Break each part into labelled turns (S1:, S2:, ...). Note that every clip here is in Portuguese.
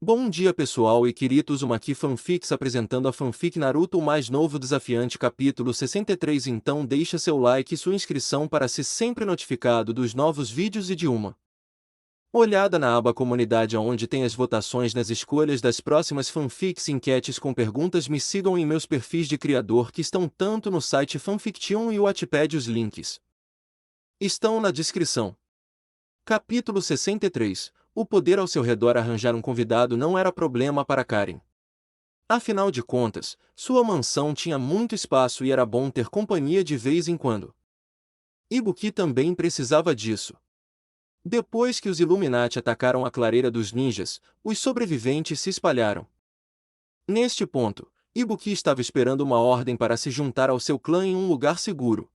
S1: Bom dia pessoal e queridos, uma aqui fanfics apresentando a fanfic Naruto o mais novo desafiante capítulo 63. Então deixa seu like e sua inscrição para ser sempre notificado dos novos vídeos e de uma olhada na aba comunidade onde tem as votações nas escolhas das próximas fanfics e enquetes com perguntas. Me sigam em meus perfis de criador que estão tanto no site Fanfiction e o Wattpad, os links estão na descrição. Capítulo 63. O poder ao seu redor. Arranjar um convidado não era problema para Karen. Afinal de contas, sua mansão tinha muito espaço e era bom ter companhia de vez em quando. Ibuki também precisava disso. Depois que os Illuminati atacaram a clareira dos ninjas, os sobreviventes se espalharam. Neste ponto, Ibuki estava esperando uma ordem para se juntar ao seu clã em um lugar seguro.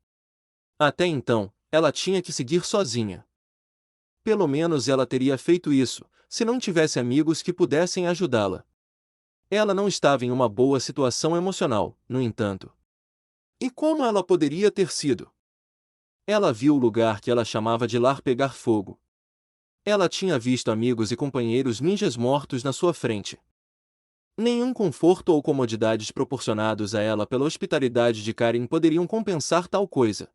S1: Até então, ela tinha que seguir sozinha. Pelo menos ela teria feito isso, se não tivesse amigos que pudessem ajudá-la. Ela não estava em uma boa situação emocional, no entanto. E como ela poderia ter sido? Ela viu o lugar que ela chamava de lar pegar fogo. Ela tinha visto amigos e companheiros ninjas mortos na sua frente. Nenhum conforto ou comodidades proporcionados a ela pela hospitalidade de Karen poderiam compensar tal coisa.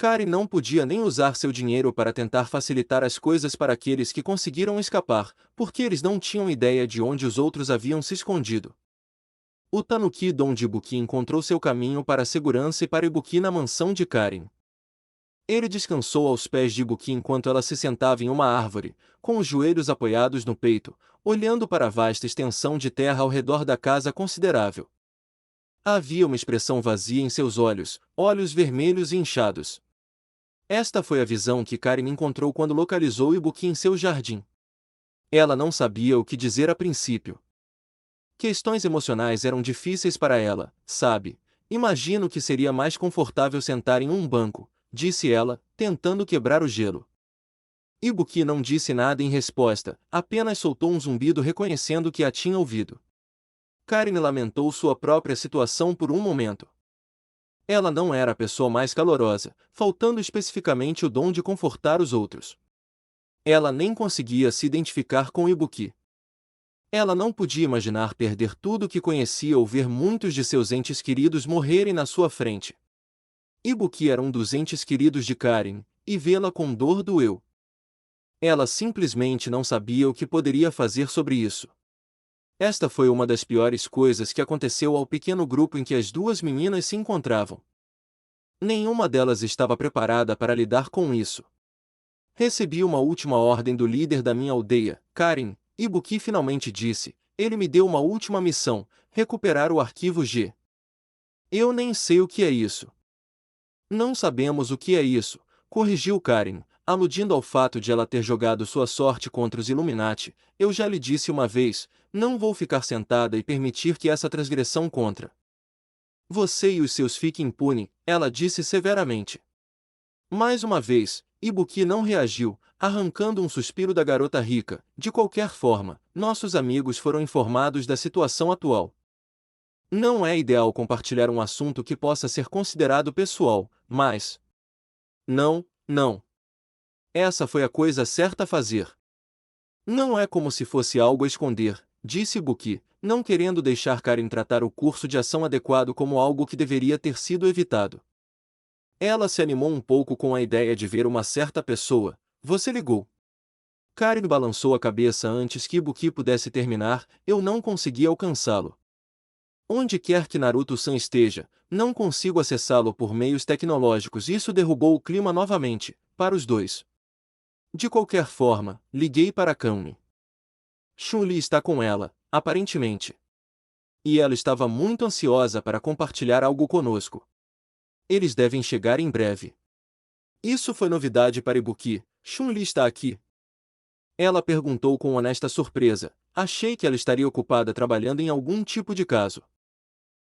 S1: Karen não podia nem usar seu dinheiro para tentar facilitar as coisas para aqueles que conseguiram escapar, porque eles não tinham ideia de onde os outros haviam se escondido. O Tanuki Don de Ibuki encontrou seu caminho para a segurança e para Ibuki na mansão de Karen. Ele descansou aos pés de Ibuki enquanto ela se sentava em uma árvore, com os joelhos apoiados no peito, olhando para a vasta extensão de terra ao redor da casa considerável. Havia uma expressão vazia em seus olhos, olhos vermelhos e inchados. Esta foi a visão que Karen encontrou quando localizou Ibuki em seu jardim. Ela não sabia o que dizer a princípio. Questões emocionais eram difíceis para ela, sabe? Imagino que seria mais confortável sentar em um banco, disse ela, tentando quebrar o gelo. Ibuki não disse nada em resposta, apenas soltou um zumbido reconhecendo que a tinha ouvido. Karen lamentou sua própria situação por um momento. Ela não era a pessoa mais calorosa, faltando especificamente o dom de confortar os outros. Ela nem conseguia se identificar com Ibuki. Ela não podia imaginar perder tudo o que conhecia ou ver muitos de seus entes queridos morrerem na sua frente. Ibuki era um dos entes queridos de Karen, e vê-la com dor doeu. Ela simplesmente não sabia o que poderia fazer sobre isso. Esta foi uma das piores coisas que aconteceu ao pequeno grupo em que as duas meninas se encontravam. Nenhuma delas estava preparada para lidar com isso. Recebi uma última ordem do líder da minha aldeia, Karen, Ibuki finalmente disse. Ele me deu uma última missão, recuperar o arquivo G. Eu nem sei o que é isso. Não sabemos o que é isso, corrigiu Karen, aludindo ao fato de ela ter jogado sua sorte contra os Illuminati. Eu já lhe disse uma vez, não vou ficar sentada e permitir que essa transgressão contra você e os seus fiquem impune, ela disse severamente. Mais uma vez, Ibuki não reagiu, arrancando um suspiro da garota rica. De qualquer forma, nossos amigos foram informados da situação atual. Não é ideal compartilhar um assunto que possa ser considerado pessoal, mas... Não. Essa foi a coisa certa a fazer. Não é como se fosse algo a esconder, disse Ibuki, não querendo deixar Karen tratar o curso de ação adequado como algo que deveria ter sido evitado. Ela se animou um pouco com a ideia de ver uma certa pessoa. Você ligou? Karen balançou a cabeça antes que Ibuki pudesse terminar. Eu não consegui alcançá-lo. Onde quer que Naruto-san esteja, não consigo acessá-lo por meios tecnológicos. Isso derrubou o clima novamente, para os dois. De qualquer forma, liguei para Kami. Chun-Li está com ela, aparentemente. E ela estava muito ansiosa para compartilhar algo conosco. Eles devem chegar em breve. Isso foi novidade para Ibuki. Chun-Li está aqui? Ela perguntou com honesta surpresa. Achei que ela estaria ocupada trabalhando em algum tipo de caso.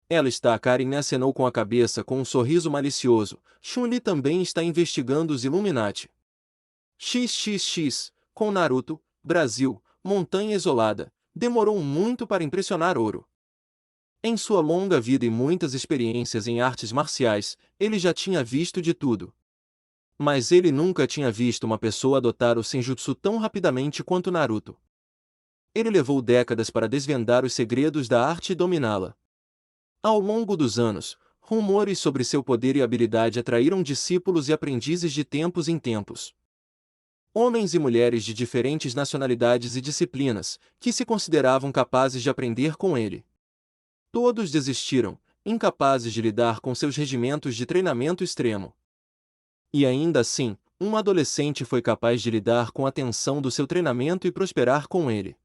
S1: Ela está. Karen acenou com a cabeça com um sorriso malicioso. Chun-Li também está investigando os Illuminati. XXX, com Naruto, Brasil, montanha isolada, demorou muito para impressionar Oro. Em sua longa vida e muitas experiências em artes marciais, ele já tinha visto de tudo. Mas ele nunca tinha visto uma pessoa adotar o senjutsu tão rapidamente quanto Naruto. Ele levou décadas para desvendar os segredos da arte e dominá-la. Ao longo dos anos, rumores sobre seu poder e habilidade atraíram discípulos e aprendizes de tempos em tempos. Homens e mulheres de diferentes nacionalidades e disciplinas, que se consideravam capazes de aprender com ele. Todos desistiram, incapazes de lidar com seus regimentos de treinamento extremo. E ainda assim, um adolescente foi capaz de lidar com a tensão do seu treinamento e prosperar com ele.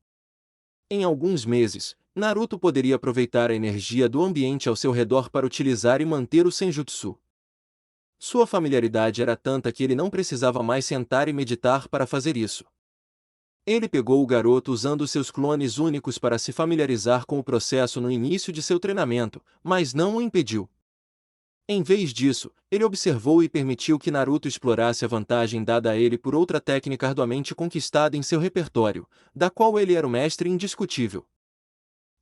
S1: Em alguns meses, Naruto poderia aproveitar a energia do ambiente ao seu redor para utilizar e manter o Senjutsu. Sua familiaridade era tanta que ele não precisava mais sentar e meditar para fazer isso. Ele pegou o garoto usando seus clones únicos para se familiarizar com o processo no início de seu treinamento, mas não o impediu. Em vez disso, ele observou e permitiu que Naruto explorasse a vantagem dada a ele por outra técnica arduamente conquistada em seu repertório, da qual ele era o mestre indiscutível.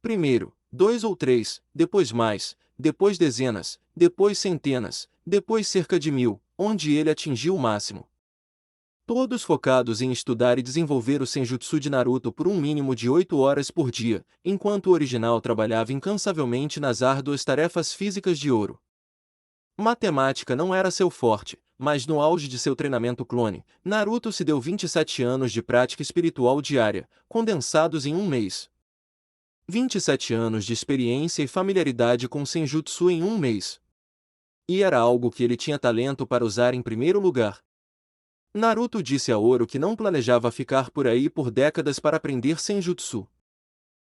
S1: Primeiro, 2 ou 3, depois mais, depois dezenas, depois centenas, depois cerca de 1000, onde ele atingiu o máximo. Todos focados em estudar e desenvolver o Senjutsu de Naruto por um mínimo de 8 horas por dia, enquanto o original trabalhava incansavelmente nas árduas tarefas físicas de ouro. Matemática não era seu forte, mas no auge de seu treinamento clone, Naruto se deu 27 anos de prática espiritual diária, condensados em um mês. 27 anos de experiência e familiaridade com Senjutsu em um mês. E era algo que ele tinha talento para usar em primeiro lugar. Naruto disse a Oro que não planejava ficar por aí por décadas para aprender Senjutsu.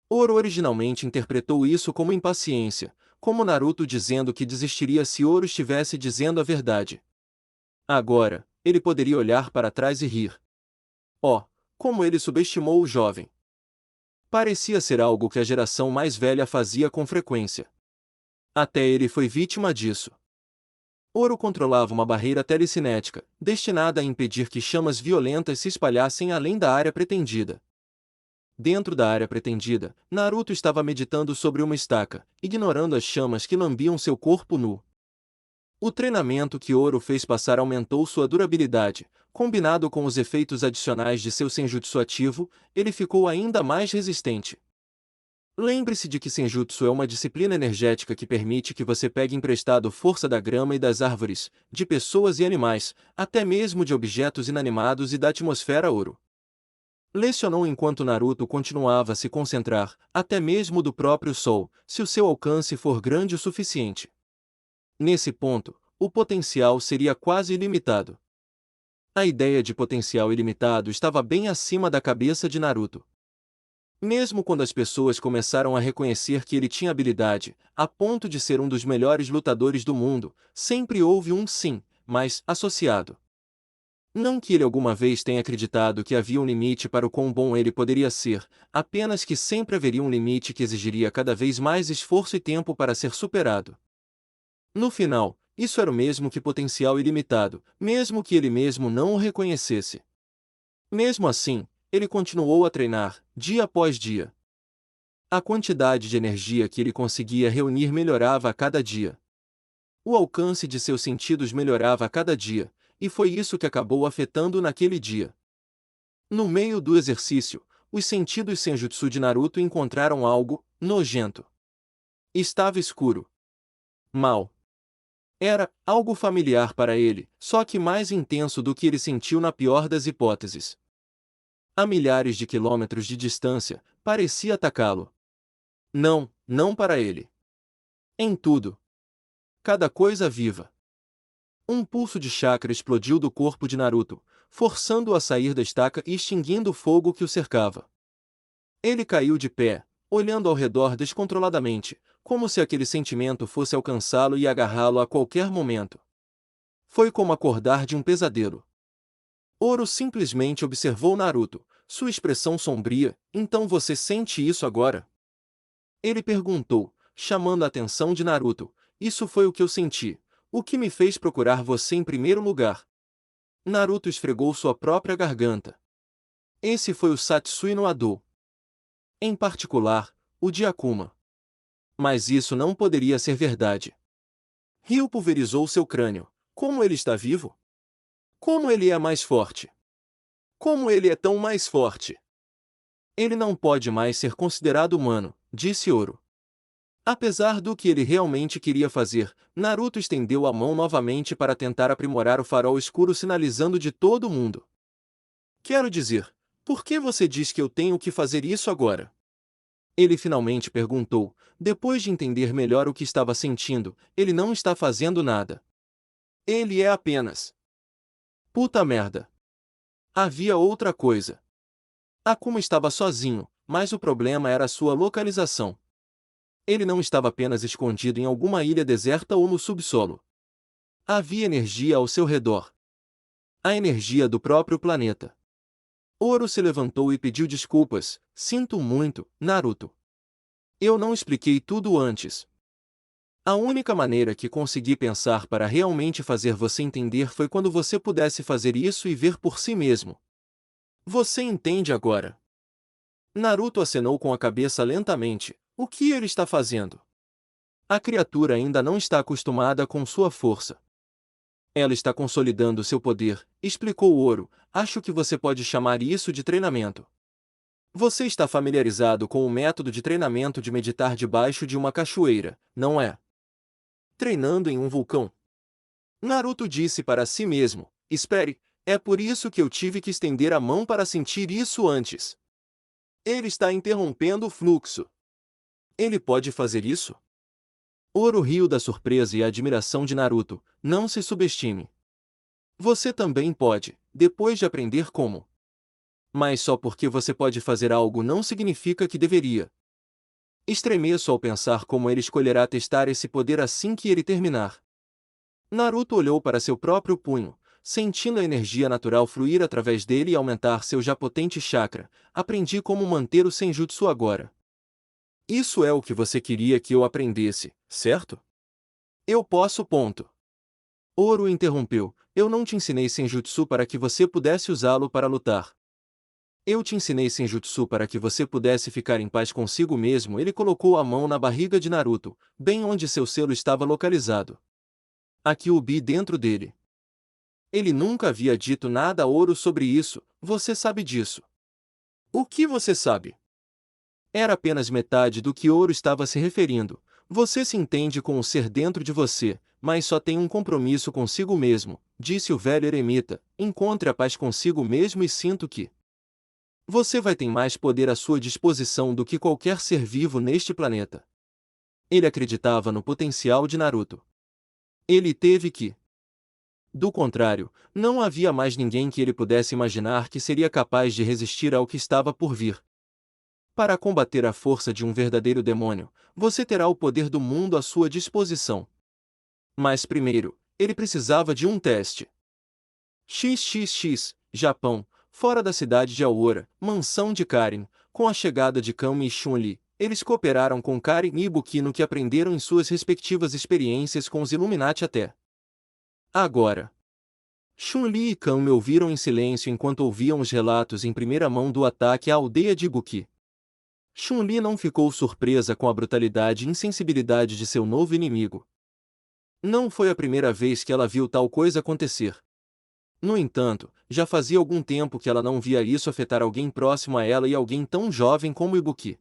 S1: Oro originalmente interpretou isso como impaciência, como Naruto dizendo que desistiria se Oro estivesse dizendo a verdade. Agora, ele poderia olhar para trás e rir. Oh, como ele subestimou o jovem! Parecia ser algo que a geração mais velha fazia com frequência. Até ele foi vítima disso. Oro controlava uma barreira telecinética, destinada a impedir que chamas violentas se espalhassem além da área pretendida. Dentro da área pretendida, Naruto estava meditando sobre uma estaca, ignorando as chamas que lambiam seu corpo nu. O treinamento que Oro fez passar aumentou sua durabilidade. Combinado com os efeitos adicionais de seu Senjutsu ativo, ele ficou ainda mais resistente. Lembre-se de que Senjutsu é uma disciplina energética que permite que você pegue emprestado força da grama e das árvores, de pessoas e animais, até mesmo de objetos inanimados e da atmosfera Oro. Lecionou enquanto Naruto continuava a se concentrar, até mesmo do próprio Sol, se o seu alcance for grande o suficiente. Nesse ponto, o potencial seria quase ilimitado. A ideia de potencial ilimitado estava bem acima da cabeça de Naruto. Mesmo quando as pessoas começaram a reconhecer que ele tinha habilidade, a ponto de ser um dos melhores lutadores do mundo, sempre houve um sim, mas associado. Não que ele alguma vez tenha acreditado que havia um limite para o quão bom ele poderia ser, apenas que sempre haveria um limite que exigiria cada vez mais esforço e tempo para ser superado. No final, isso era o mesmo que potencial ilimitado, mesmo que ele mesmo não o reconhecesse. Mesmo assim, ele continuou a treinar, dia após dia. A quantidade de energia que ele conseguia reunir melhorava a cada dia. O alcance de seus sentidos melhorava a cada dia, e foi isso que acabou afetando naquele dia. No meio do exercício, os sentidos Senjutsu de Naruto encontraram algo nojento. Estava escuro. Mal. Era algo familiar para ele, só que mais intenso do que ele sentiu na pior das hipóteses. A milhares de quilômetros de distância, parecia atacá-lo. Não, não para ele. Em tudo. Cada coisa viva. Um pulso de chakra explodiu do corpo de Naruto, forçando-o a sair da estaca e extinguindo o fogo que o cercava. Ele caiu de pé, olhando ao redor descontroladamente, como se aquele sentimento fosse alcançá-lo e agarrá-lo a qualquer momento. Foi como acordar de um pesadelo. Oro simplesmente observou Naruto, sua expressão sombria. Então você sente isso agora? Ele perguntou, chamando a atenção de Naruto. Isso foi o que eu senti. O que me fez procurar você em primeiro lugar? Naruto esfregou sua própria garganta. Esse foi o Satsui no Ado. Em particular, o de Akuma. Mas isso não poderia ser verdade. Ryu pulverizou seu crânio. Como ele está vivo? Como ele é mais forte? Como ele é tão mais forte? Ele não pode mais ser considerado humano, disse Oro. Apesar do que ele realmente queria fazer, Naruto estendeu a mão novamente para tentar aprimorar o farol escuro sinalizando de todo mundo. Quero dizer, por que você diz que eu tenho que fazer isso agora? Ele finalmente perguntou, depois de entender melhor o que estava sentindo, ele não está fazendo nada. Ele é apenas... Puta merda. Havia outra coisa. Akuma estava sozinho, mas o problema era sua localização. Ele não estava apenas escondido em alguma ilha deserta ou no subsolo. Havia energia ao seu redor. A energia do próprio planeta. Oro se levantou e pediu desculpas. Sinto muito, Naruto. Eu não expliquei tudo antes. A única maneira que consegui pensar para realmente fazer você entender foi quando você pudesse fazer isso e ver por si mesmo. Você entende agora? Naruto acenou com a cabeça lentamente. O que ele está fazendo? A criatura ainda não está acostumada com sua força. Ela está consolidando seu poder, explicou Oro. Acho que você pode chamar isso de treinamento. Você está familiarizado com o método de treinamento de meditar debaixo de uma cachoeira, não é? Treinando em um vulcão. Naruto disse para si mesmo, espere, é por isso que eu tive que estender a mão para sentir isso antes. Ele está interrompendo o fluxo. Ele pode fazer isso? Oro riu da surpresa e admiração de Naruto. Não se subestime. Você também pode, depois de aprender como. Mas só porque você pode fazer algo não significa que deveria. Estremeço ao pensar como ele escolherá testar esse poder assim que ele terminar. Naruto olhou para seu próprio punho, sentindo a energia natural fluir através dele e aumentar seu já potente chakra. Aprendi como manter o Senjutsu agora. Isso é o que você queria que eu aprendesse, certo? Eu posso. Oro interrompeu. Eu não te ensinei Senjutsu para que você pudesse usá-lo para lutar. Eu te ensinei Senjutsu para que você pudesse ficar em paz consigo mesmo. Ele colocou a mão na barriga de Naruto, bem onde seu selo estava localizado. Aqui o Bi dentro dele. Ele nunca havia dito nada a Oro sobre isso, você sabe disso. O que você sabe? Era apenas metade do que Oro estava se referindo. Você se entende com o ser dentro de você, mas só tem um compromisso consigo mesmo, disse o velho eremita. Encontre a paz consigo mesmo e sinto que você vai ter mais poder à sua disposição do que qualquer ser vivo neste planeta. Ele acreditava no potencial de Naruto. Ele teve que. Do contrário, não havia mais ninguém que ele pudesse imaginar que seria capaz de resistir ao que estava por vir. Para combater a força de um verdadeiro demônio, você terá o poder do mundo à sua disposição. Mas primeiro, ele precisava de um teste. XXX, Japão, fora da cidade de Aora, mansão de Karin, com a chegada de Kami e Chun-Li, eles cooperaram com Karin e Ibuki no que aprenderam em suas respectivas experiências com os Illuminati até agora. Chun-Li e Kami ouviram em silêncio enquanto ouviam os relatos em primeira mão do ataque à aldeia de Ibuki. Chun-Li não ficou surpresa com a brutalidade e insensibilidade de seu novo inimigo. Não foi a primeira vez que ela viu tal coisa acontecer. No entanto, já fazia algum tempo que ela não via isso afetar alguém próximo a ela e alguém tão jovem como Ibuki.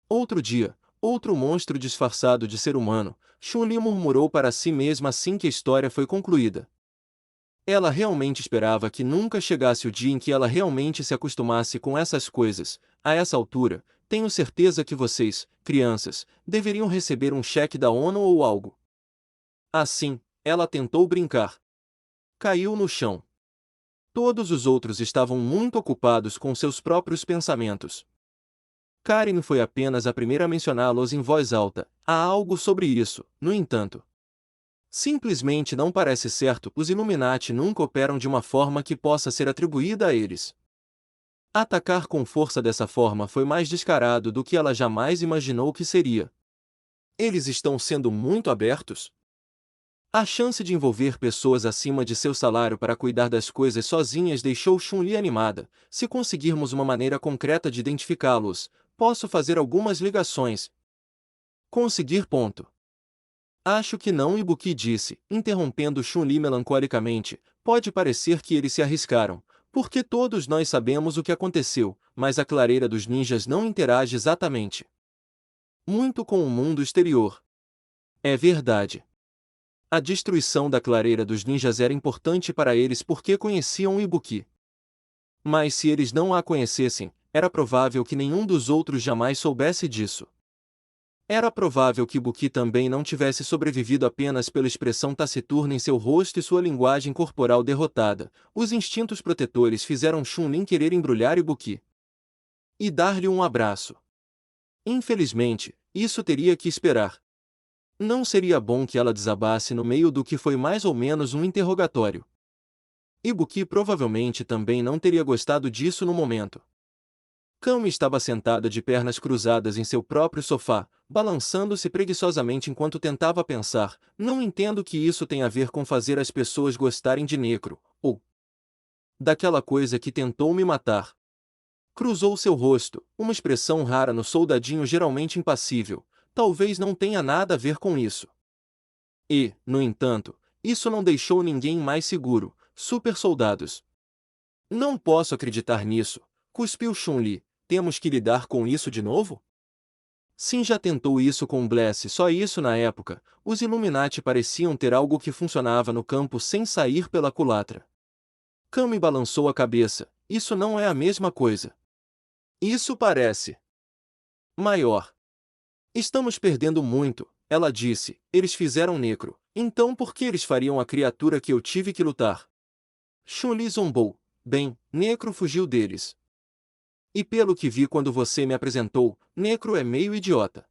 S1: Outro dia, outro monstro disfarçado de ser humano, Chun-Li murmurou para si mesma assim que a história foi concluída. Ela realmente esperava que nunca chegasse o dia em que ela realmente se acostumasse com essas coisas. A essa altura, tenho certeza que vocês, crianças, deveriam receber um cheque da ONU ou algo. Assim, ela tentou brincar. Caiu no chão. Todos os outros estavam muito ocupados com seus próprios pensamentos. Karen foi apenas a primeira a mencioná-los em voz alta. Há algo sobre isso, no entanto. Simplesmente não parece certo. Os Illuminati nunca operam de uma forma que possa ser atribuída a eles. Atacar com força dessa forma foi mais descarado do que ela jamais imaginou que seria. Eles estão sendo muito abertos? A chance de envolver pessoas acima de seu salário para cuidar das coisas sozinhas deixou Chun-Li animada. Se conseguirmos uma maneira concreta de identificá-los, posso fazer algumas ligações. Conseguir. Acho que não, Ibuki disse, interrompendo Chun-Li melancolicamente. Pode parecer que eles se arriscaram, Porque todos nós sabemos o que aconteceu, mas a clareira dos ninjas não interage exatamente muito com o mundo exterior. É verdade. A destruição da clareira dos ninjas era importante para eles porque conheciam o Ibuki. Mas se eles não a conhecessem, era provável que nenhum dos outros jamais soubesse disso. Era provável que Ibuki também não tivesse sobrevivido apenas pela expressão taciturna em seu rosto e sua linguagem corporal derrotada. Os instintos protetores fizeram Chun-Li querer embrulhar Ibuki e dar-lhe um abraço. Infelizmente, isso teria que esperar. Não seria bom que ela desabasse no meio do que foi mais ou menos um interrogatório. Ibuki provavelmente também não teria gostado disso no momento. Kami estava sentada de pernas cruzadas em seu próprio sofá, balançando-se preguiçosamente enquanto tentava pensar: não entendo que isso tem a ver com fazer as pessoas gostarem de Necro, ou daquela coisa que tentou me matar. Cruzou seu rosto, uma expressão rara no soldadinho geralmente impassível. Talvez não tenha nada a ver com isso. E, no entanto, isso não deixou ninguém mais seguro. Super soldados. Não posso acreditar nisso, cuspiu Chun-Li. Temos que lidar com isso de novo? Sim, já tentou isso com Bless, só isso na época. Os Illuminati pareciam ter algo que funcionava no campo sem sair pela culatra. Kami balançou a cabeça. Isso não é a mesma coisa. Isso parece maior. Estamos perdendo muito, ela disse. Eles fizeram Necro. Então por que eles fariam a criatura que eu tive que lutar? Chun-Li zombou. Bem, Necro fugiu deles. E pelo que vi quando você me apresentou, Necro é meio idiota.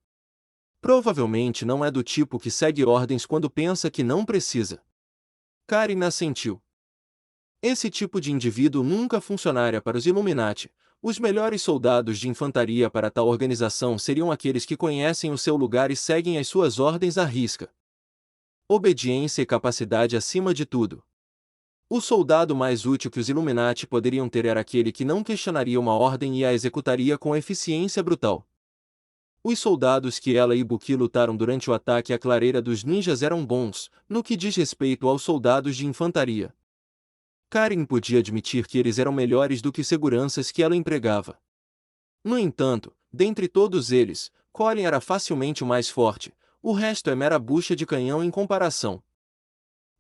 S1: Provavelmente não é do tipo que segue ordens quando pensa que não precisa. Karin assentiu. Esse tipo de indivíduo nunca funcionaria para os Illuminati. Os melhores soldados de infantaria para tal organização seriam aqueles que conhecem o seu lugar e seguem as suas ordens à risca. Obediência e capacidade acima de tudo. O soldado mais útil que os Illuminati poderiam ter era aquele que não questionaria uma ordem e a executaria com eficiência brutal. Os soldados que ela e Ibuki lutaram durante o ataque à clareira dos ninjas eram bons, no que diz respeito aos soldados de infantaria. Karin podia admitir que eles eram melhores do que seguranças que ela empregava. No entanto, dentre todos eles, Colin era facilmente o mais forte, o resto é mera bucha de canhão em comparação.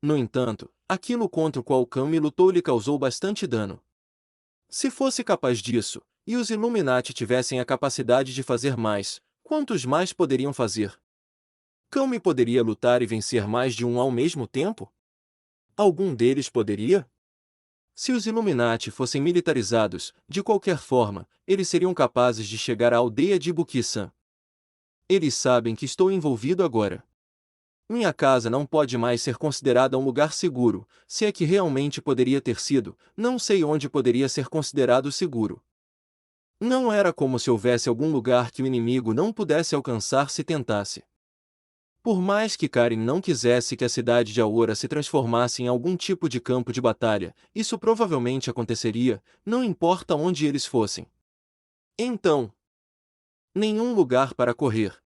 S1: No entanto, aquilo contra o qual Kami lutou lhe causou bastante dano. Se fosse capaz disso, e os Illuminati tivessem a capacidade de fazer mais, quantos mais poderiam fazer? Kami poderia lutar e vencer mais de um ao mesmo tempo? Algum deles poderia? Se os Illuminati fossem militarizados, de qualquer forma, eles seriam capazes de chegar à aldeia de Ibuki-san. Eles sabem que estou envolvido agora. Minha casa não pode mais ser considerada um lugar seguro, se é que realmente poderia ter sido, não sei onde poderia ser considerado seguro. Não era como se houvesse algum lugar que o inimigo não pudesse alcançar se tentasse. Por mais que Karin não quisesse que a cidade de Aora se transformasse em algum tipo de campo de batalha, isso provavelmente aconteceria, não importa onde eles fossem. Então, nenhum lugar para correr.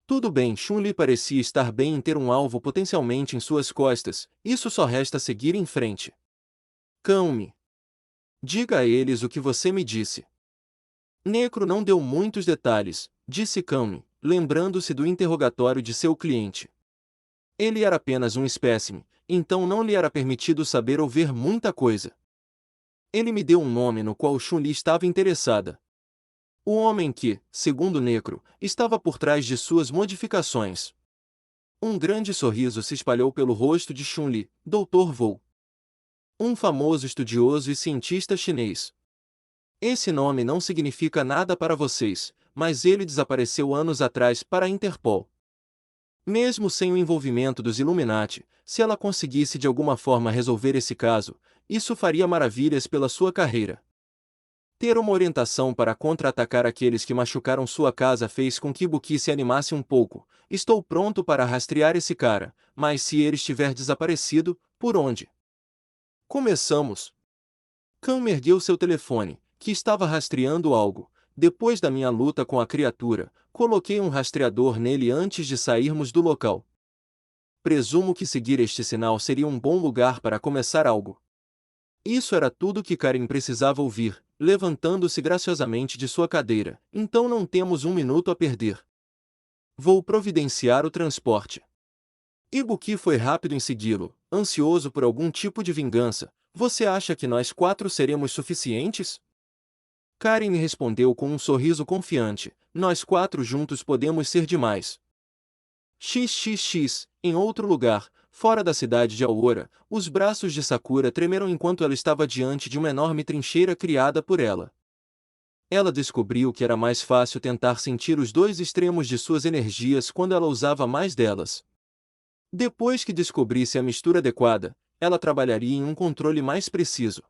S1: Tudo bem, Chun-Li parecia estar bem em ter um alvo potencialmente em suas costas, isso só resta seguir em frente. Calme. Diga a eles o que você me disse. Necro não deu muitos detalhes, disse Calme, lembrando-se do interrogatório de seu cliente. Ele era apenas um espécime, então não lhe era permitido saber ou ver muita coisa. Ele me deu um nome no qual Chun-Li estava interessada. O homem que, segundo Necro, estava por trás de suas modificações. Um grande sorriso se espalhou pelo rosto de Chun-Li, Dr. Vo. Um famoso estudioso e cientista chinês. Esse nome não significa nada para vocês, mas ele desapareceu anos atrás para a Interpol. Mesmo sem o envolvimento dos Illuminati, se ela conseguisse de alguma forma resolver esse caso, isso faria maravilhas pela sua carreira. Ter uma orientação para contra-atacar aqueles que machucaram sua casa fez com que Ibuki se animasse um pouco. Estou pronto para rastrear esse cara, mas se ele estiver desaparecido, por onde? Começamos. Kami ergueu seu telefone, que estava rastreando algo. Depois da minha luta com a criatura, coloquei um rastreador nele antes de sairmos do local. Presumo que seguir este sinal seria um bom lugar para começar algo. Isso era tudo que Karen precisava ouvir, levantando-se graciosamente de sua cadeira. Então não temos um minuto a perder. Vou providenciar o transporte. Ibuki foi rápido em segui-lo, ansioso por algum tipo de vingança. Você acha que nós 4 seremos suficientes? Karen respondeu com um sorriso confiante. Nós 4 juntos podemos ser demais. XXX, em outro lugar, fora da cidade de Aurora, os braços de Sakura tremeram enquanto ela estava diante de uma enorme trincheira criada por ela. Ela descobriu que era mais fácil tentar sentir os dois extremos de suas energias quando ela usava mais delas. Depois que descobrisse a mistura adequada, ela trabalharia em um controle mais preciso.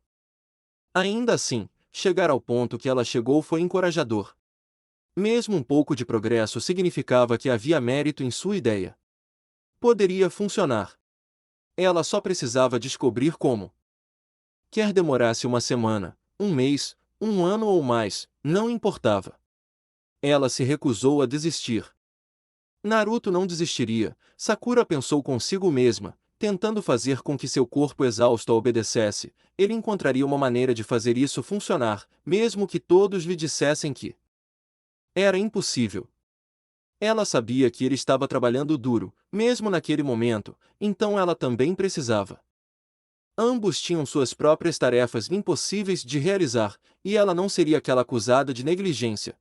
S1: Ainda assim, chegar ao ponto que ela chegou foi encorajador. Mesmo um pouco de progresso significava que havia mérito em sua ideia. Poderia funcionar. Ela só precisava descobrir como. Quer demorasse uma semana, um mês, um ano ou mais, não importava. Ela se recusou a desistir. Naruto não desistiria, Sakura pensou consigo mesma, tentando fazer com que seu corpo exausto a obedecesse. Ele encontraria uma maneira de fazer isso funcionar, mesmo que todos lhe dissessem que era impossível. Ela sabia que ele estava trabalhando duro, mesmo naquele momento, então ela também precisava. Ambos tinham suas próprias tarefas impossíveis de realizar, e ela não seria aquela acusada de negligência.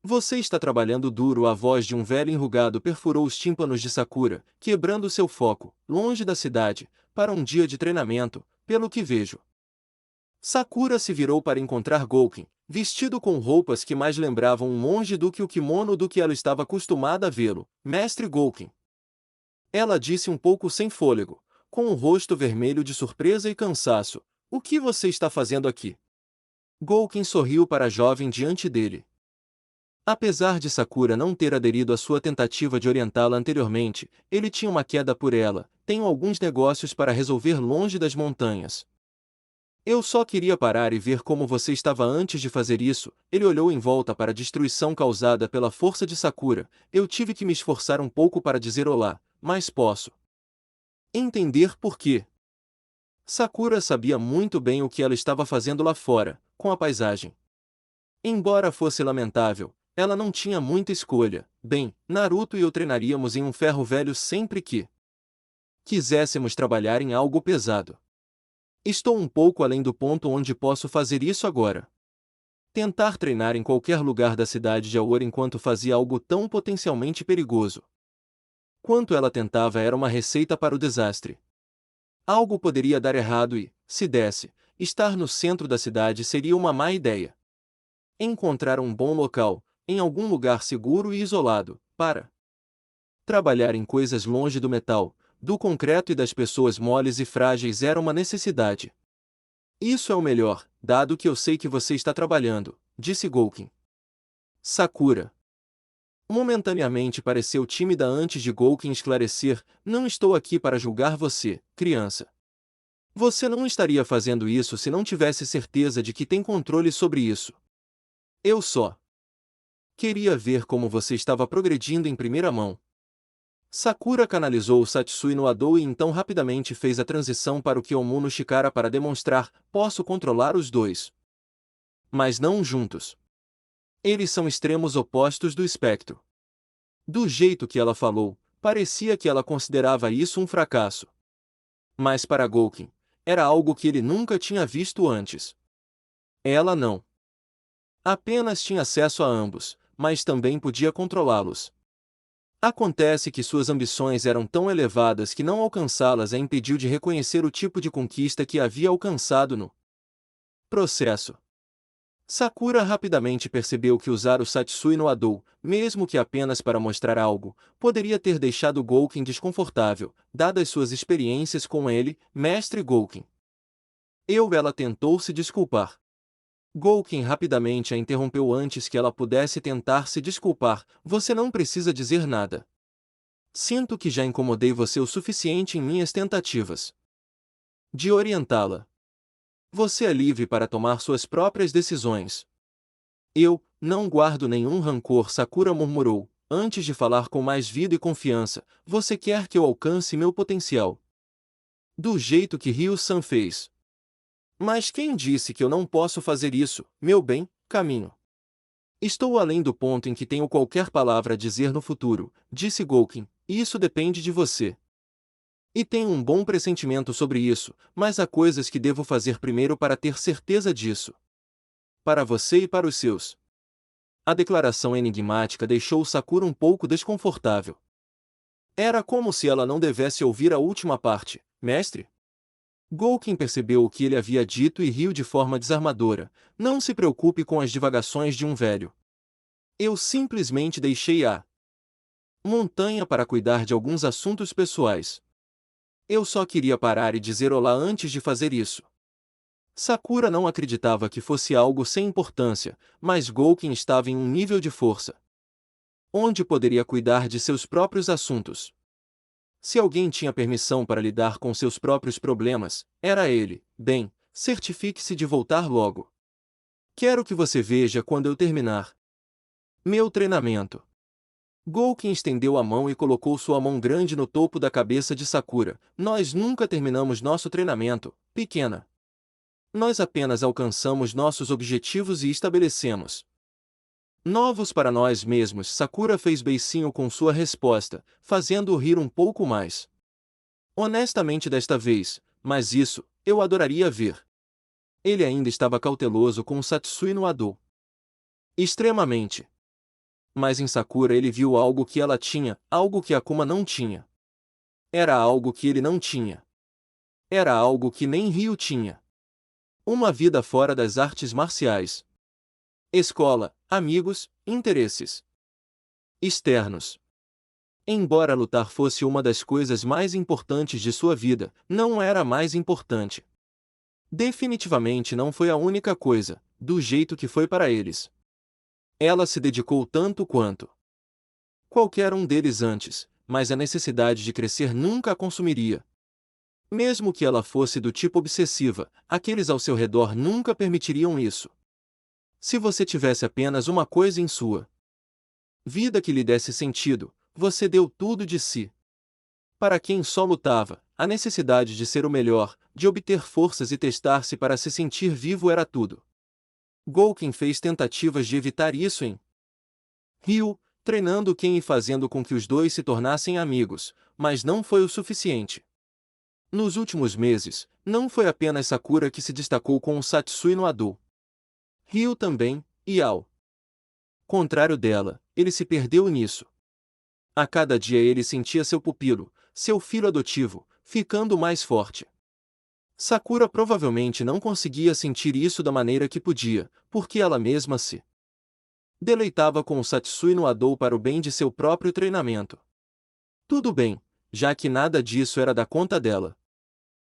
S1: Você está trabalhando duro, a voz de um velho enrugado perfurou os tímpanos de Sakura, quebrando seu foco, longe da cidade, para um dia de treinamento, pelo que vejo. Sakura se virou para encontrar Gouken, vestido com roupas que mais lembravam um monge do que o kimono do que ela estava acostumada a vê-lo. Mestre Gouken. Ela disse um pouco sem fôlego, com o rosto vermelho de surpresa e cansaço. O que você está fazendo aqui? Gouken sorriu para a jovem diante dele. Apesar de Sakura não ter aderido à sua tentativa de orientá-la anteriormente, ele tinha uma queda por ela. Tenho alguns negócios para resolver longe das montanhas. Eu só queria parar e ver como você estava antes de fazer isso. Ele olhou em volta para a destruição causada pela força de Sakura. Eu tive que me esforçar um pouco para dizer olá, mas posso entender por quê. Sakura sabia muito bem o que ela estava fazendo lá fora, com a paisagem. Embora fosse lamentável, ela não tinha muita escolha. Bem, Naruto e eu treinaríamos em um ferro velho sempre que quiséssemos trabalhar em algo pesado. Estou um pouco além do ponto onde posso fazer isso agora. Tentar treinar em qualquer lugar da cidade de Aurora enquanto fazia algo tão potencialmente perigoso. Quanto ela tentava era uma receita para o desastre. Algo poderia dar errado e, se desse, estar no centro da cidade seria uma má ideia. Encontrar um bom local, em algum lugar seguro e isolado, para trabalhar em coisas longe do metal, do concreto e das pessoas moles e frágeis era uma necessidade. Isso é o melhor, dado que eu sei que você está trabalhando, disse Gouken. Sakura. Momentaneamente pareceu tímida antes de Gouken esclarecer, não estou aqui para julgar você, criança. Você não estaria fazendo isso se não tivesse certeza de que tem controle sobre isso. Eu só queria ver como você estava progredindo em primeira mão. Sakura canalizou o Satsui no Adou e então rapidamente fez a transição para o Kyomu no Shikara para demonstrar, posso controlar os dois. Mas não juntos. Eles são extremos opostos do espectro. Do jeito que ela falou, parecia que ela considerava isso um fracasso. Mas para Gouken, era algo que ele nunca tinha visto antes. Ela não apenas tinha acesso a ambos, mas também podia controlá-los. Acontece que suas ambições eram tão elevadas que não alcançá-las a impediu de reconhecer o tipo de conquista que havia alcançado no processo. Sakura rapidamente percebeu que usar o Satsui no Adou, mesmo que apenas para mostrar algo, poderia ter deixado Gouken desconfortável, dadas suas experiências com ele, mestre Gouken. Ela tentou se desculpar. Gouken rapidamente a interrompeu antes que ela pudesse tentar se desculpar. Você não precisa dizer nada. Sinto que já incomodei você o suficiente em minhas tentativas de orientá-la. Você é livre para tomar suas próprias decisões. Eu não guardo nenhum rancor, Sakura murmurou, antes de falar com mais vida e confiança. Você quer que eu alcance meu potencial? Do jeito que Ryu-san fez. Mas quem disse que eu não posso fazer isso, meu bem, caminho? Estou além do ponto em que tenho qualquer palavra a dizer no futuro, disse Gouken, e isso depende de você. E tenho um bom pressentimento sobre isso, mas há coisas que devo fazer primeiro para ter certeza disso. Para você e para os seus. A declaração enigmática deixou Sakura um pouco desconfortável. Era como se ela não devesse ouvir a última parte, mestre. Gouken percebeu o que ele havia dito e riu de forma desarmadora. Não se preocupe com as divagações de um velho. Eu simplesmente deixei a montanha para cuidar de alguns assuntos pessoais. Eu só queria parar e dizer olá antes de fazer isso. Sakura não acreditava que fosse algo sem importância, mas Gouken estava em um nível de força onde poderia cuidar de seus próprios assuntos. Se alguém tinha permissão para lidar com seus próprios problemas, era ele. Bem, certifique-se de voltar logo. Quero que você veja quando eu terminar meu treinamento. Gouken estendeu a mão e colocou sua mão grande no topo da cabeça de Sakura. Nós nunca terminamos nosso treinamento, pequena. Nós apenas alcançamos nossos objetivos e estabelecemos novos para nós mesmos. Sakura fez beicinho com sua resposta, fazendo-o rir um pouco mais. Honestamente desta vez, mas isso, eu adoraria ver. Ele ainda estava cauteloso com Satsui no Ado. Extremamente. Mas em Sakura ele viu algo que ela tinha, algo que Akuma não tinha. Era algo que ele não tinha. Era algo que nem Ryu tinha. Uma vida fora das artes marciais. Escola, amigos, interesses externos. Embora lutar fosse uma das coisas mais importantes de sua vida, não era a mais importante. Definitivamente não foi a única coisa, do jeito que foi para eles. Ela se dedicou tanto quanto qualquer um deles antes, mas a necessidade de crescer nunca a consumiria. Mesmo que ela fosse do tipo obsessiva, aqueles ao seu redor nunca permitiriam isso. Se você tivesse apenas uma coisa em sua vida que lhe desse sentido, você deu tudo de si. Para quem só lutava, a necessidade de ser o melhor, de obter forças e testar-se para se sentir vivo era tudo. Gouken fez tentativas de evitar isso em Ryu, treinando Ken e fazendo com que os dois se tornassem amigos, mas não foi o suficiente. Nos últimos meses, não foi apenas Sakura que se destacou com o Satsui no Ado. Ryu também, e ao contrário dela, ele se perdeu nisso. A cada dia ele sentia seu pupilo, seu filho adotivo, ficando mais forte. Sakura provavelmente não conseguia sentir isso da maneira que podia, porque ela mesma se deleitava com o Satsui no Ado para o bem de seu próprio treinamento. Tudo bem, já que nada disso era da conta dela.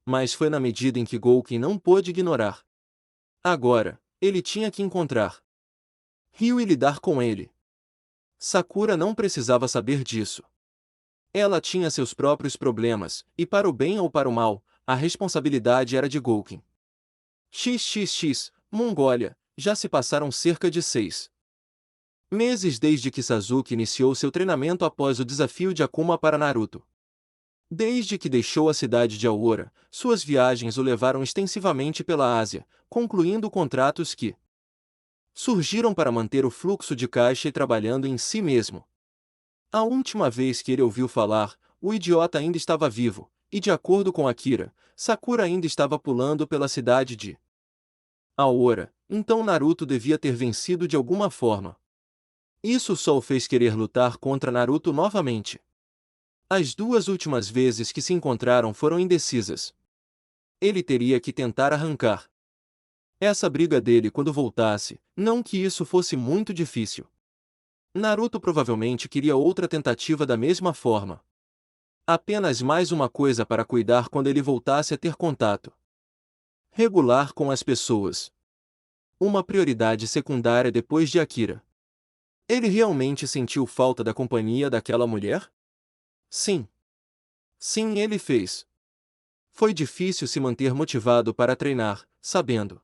S1: Mas foi na medida em que Gouken não pôde ignorar. Agora, ele tinha que encontrar Ryu e lidar com ele. Sakura não precisava saber disso. Ela tinha seus próprios problemas, e para o bem ou para o mal, a responsabilidade era de Gouken. XXX, Mongólia, já se passaram cerca de 6 meses desde que Sasuke iniciou seu treinamento após o desafio de Akuma para Naruto. Desde que deixou a cidade de Aoura, suas viagens o levaram extensivamente pela Ásia, concluindo contratos que surgiram para manter o fluxo de caixa e trabalhando em si mesmo. A última vez que ele ouviu falar, o idiota ainda estava vivo, e de acordo com Akira, Sakura ainda estava pulando pela cidade de Aoura, então Naruto devia ter vencido de alguma forma. Isso só o fez querer lutar contra Naruto novamente. As duas últimas vezes que se encontraram foram indecisas. Ele teria que tentar arrancar essa briga dele quando voltasse, não que isso fosse muito difícil. Naruto provavelmente queria outra tentativa da mesma forma. Apenas mais uma coisa para cuidar quando ele voltasse a ter contato regular com as pessoas. Uma prioridade secundária depois de Akira. Ele realmente sentiu falta da companhia daquela mulher? Sim. Sim, ele fez. Foi difícil se manter motivado para treinar, sabendo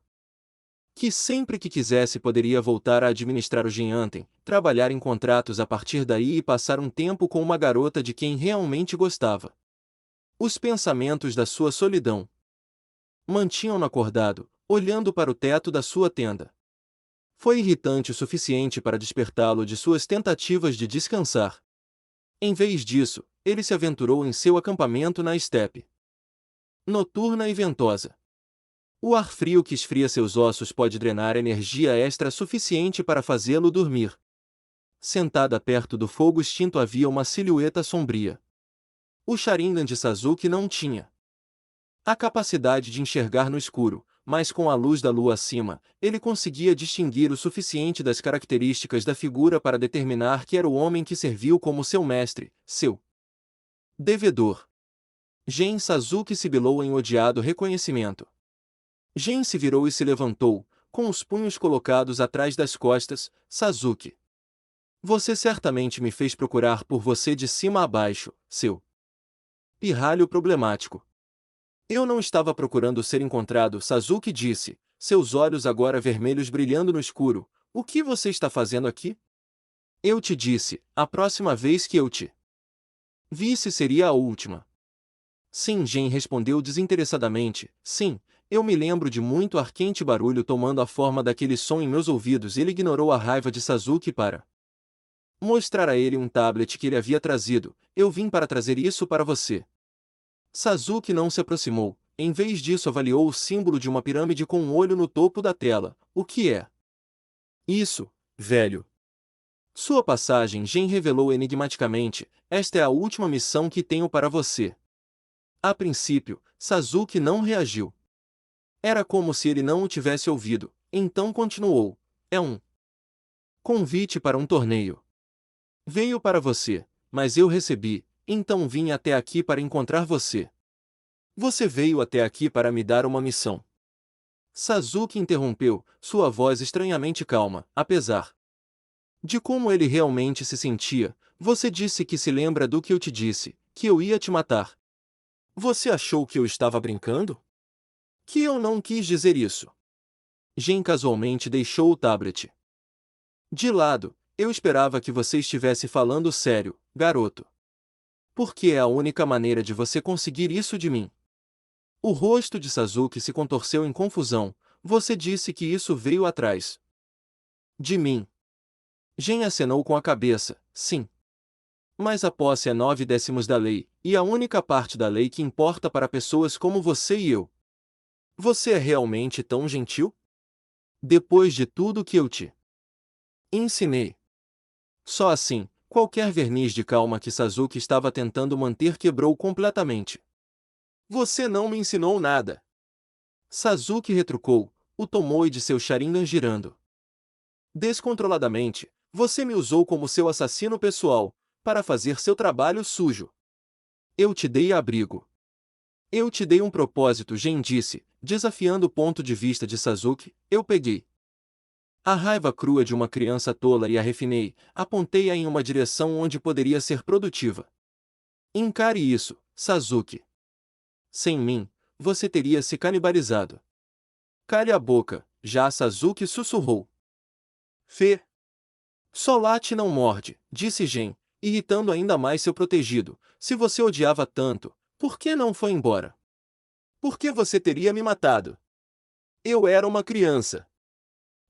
S1: que sempre que quisesse poderia voltar a administrar o Jinhanten, trabalhar em contratos a partir daí e passar um tempo com uma garota de quem realmente gostava. Os pensamentos da sua solidão mantinham-no acordado, olhando para o teto da sua tenda. Foi irritante o suficiente para despertá-lo de suas tentativas de descansar. Em vez disso, ele se aventurou em seu acampamento na estepe noturna e ventosa. O ar frio que esfria seus ossos pode drenar energia extra suficiente para fazê-lo dormir. Sentada perto do fogo extinto havia uma silhueta sombria. O Sharingan de Sasuke não tinha a capacidade de enxergar no escuro, mas com a luz da lua acima, ele conseguia distinguir o suficiente das características da figura para determinar que era o homem que serviu como seu mestre, seu devedor. Gen Sasuke sibilou em odiado reconhecimento. Gen se virou e se levantou, com os punhos colocados atrás das costas. Sasuke, você certamente me fez procurar por você de cima a baixo, seu pirralho problemático. Eu não estava procurando ser encontrado, Sasuke disse, seus olhos agora vermelhos brilhando no escuro. O que você está fazendo aqui? Eu te disse, a próxima vez que eu te visse seria a última. Sim, Gen respondeu desinteressadamente. Sim, eu me lembro de muito ar quente barulho tomando a forma daquele som em meus ouvidos. Ele ignorou a raiva de Sasuke para mostrar a ele um tablet que ele havia trazido. Eu vim para trazer isso para você. Sasuke não se aproximou. Em vez disso avaliou o símbolo de uma pirâmide com um olho no topo da tela. O que é isso, velho? Sua passagem, Gen revelou enigmaticamente. Esta é a última missão que tenho para você. A princípio, Sasuke não reagiu. Era como se ele não o tivesse ouvido. Então continuou. É um convite para um torneio. Veio para você, mas eu recebi, então vim até aqui para encontrar você. Você veio até aqui para me dar uma missão. Sasuke interrompeu, sua voz estranhamente calma, apesar de como ele realmente se sentia. Você disse que se lembra do que eu te disse, que eu ia te matar. Você achou que eu estava brincando? Que eu não quis dizer isso. Gen casualmente deixou o tablet de lado. Eu esperava que você estivesse falando sério, garoto. Porque é a única maneira de você conseguir isso de mim. O rosto de Sasuke se contorceu em confusão. Você disse que isso veio atrás de mim. Gen acenou com a cabeça. Sim. Mas a posse é 9/10 da lei, e a única parte da lei que importa para pessoas como você e eu. Você é realmente tão gentil? Depois de tudo que eu te ensinei. Só assim, qualquer verniz de calma que Sasuke estava tentando manter quebrou completamente. Você não me ensinou nada. Sasuke retrucou, o tomoe de seu Sharingan girando descontroladamente. Você me usou como seu assassino pessoal, para fazer seu trabalho sujo. Eu te dei abrigo. Eu te dei um propósito, Gen disse, desafiando o ponto de vista de Sasuke. Eu peguei a raiva crua de uma criança tola e a refinei, apontei-a em uma direção onde poderia ser produtiva. Encare isso, Sasuke. Sem mim, você teria se canibalizado. Cale a boca, já Sasuke sussurrou. Fê. Só late não morde, disse Gen, irritando ainda mais seu protegido. Se você odiava tanto, por que não foi embora? Por que você teria me matado? Eu era uma criança.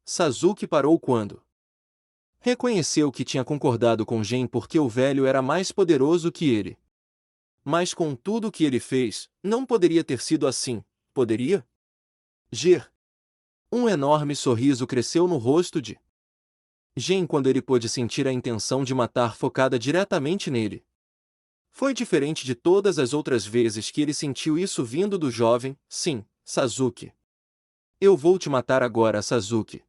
S1: Sasuke parou quando reconheceu que tinha concordado com Gen porque o velho era mais poderoso que ele. Mas com tudo o que ele fez, não poderia ter sido assim, poderia? Ger. Um enorme sorriso cresceu no rosto de Gen quando ele pôde sentir a intenção de matar focada diretamente nele. Foi diferente de todas as outras vezes que ele sentiu isso vindo do jovem. Sim, Sasuke. Eu vou te matar agora, Sasuke.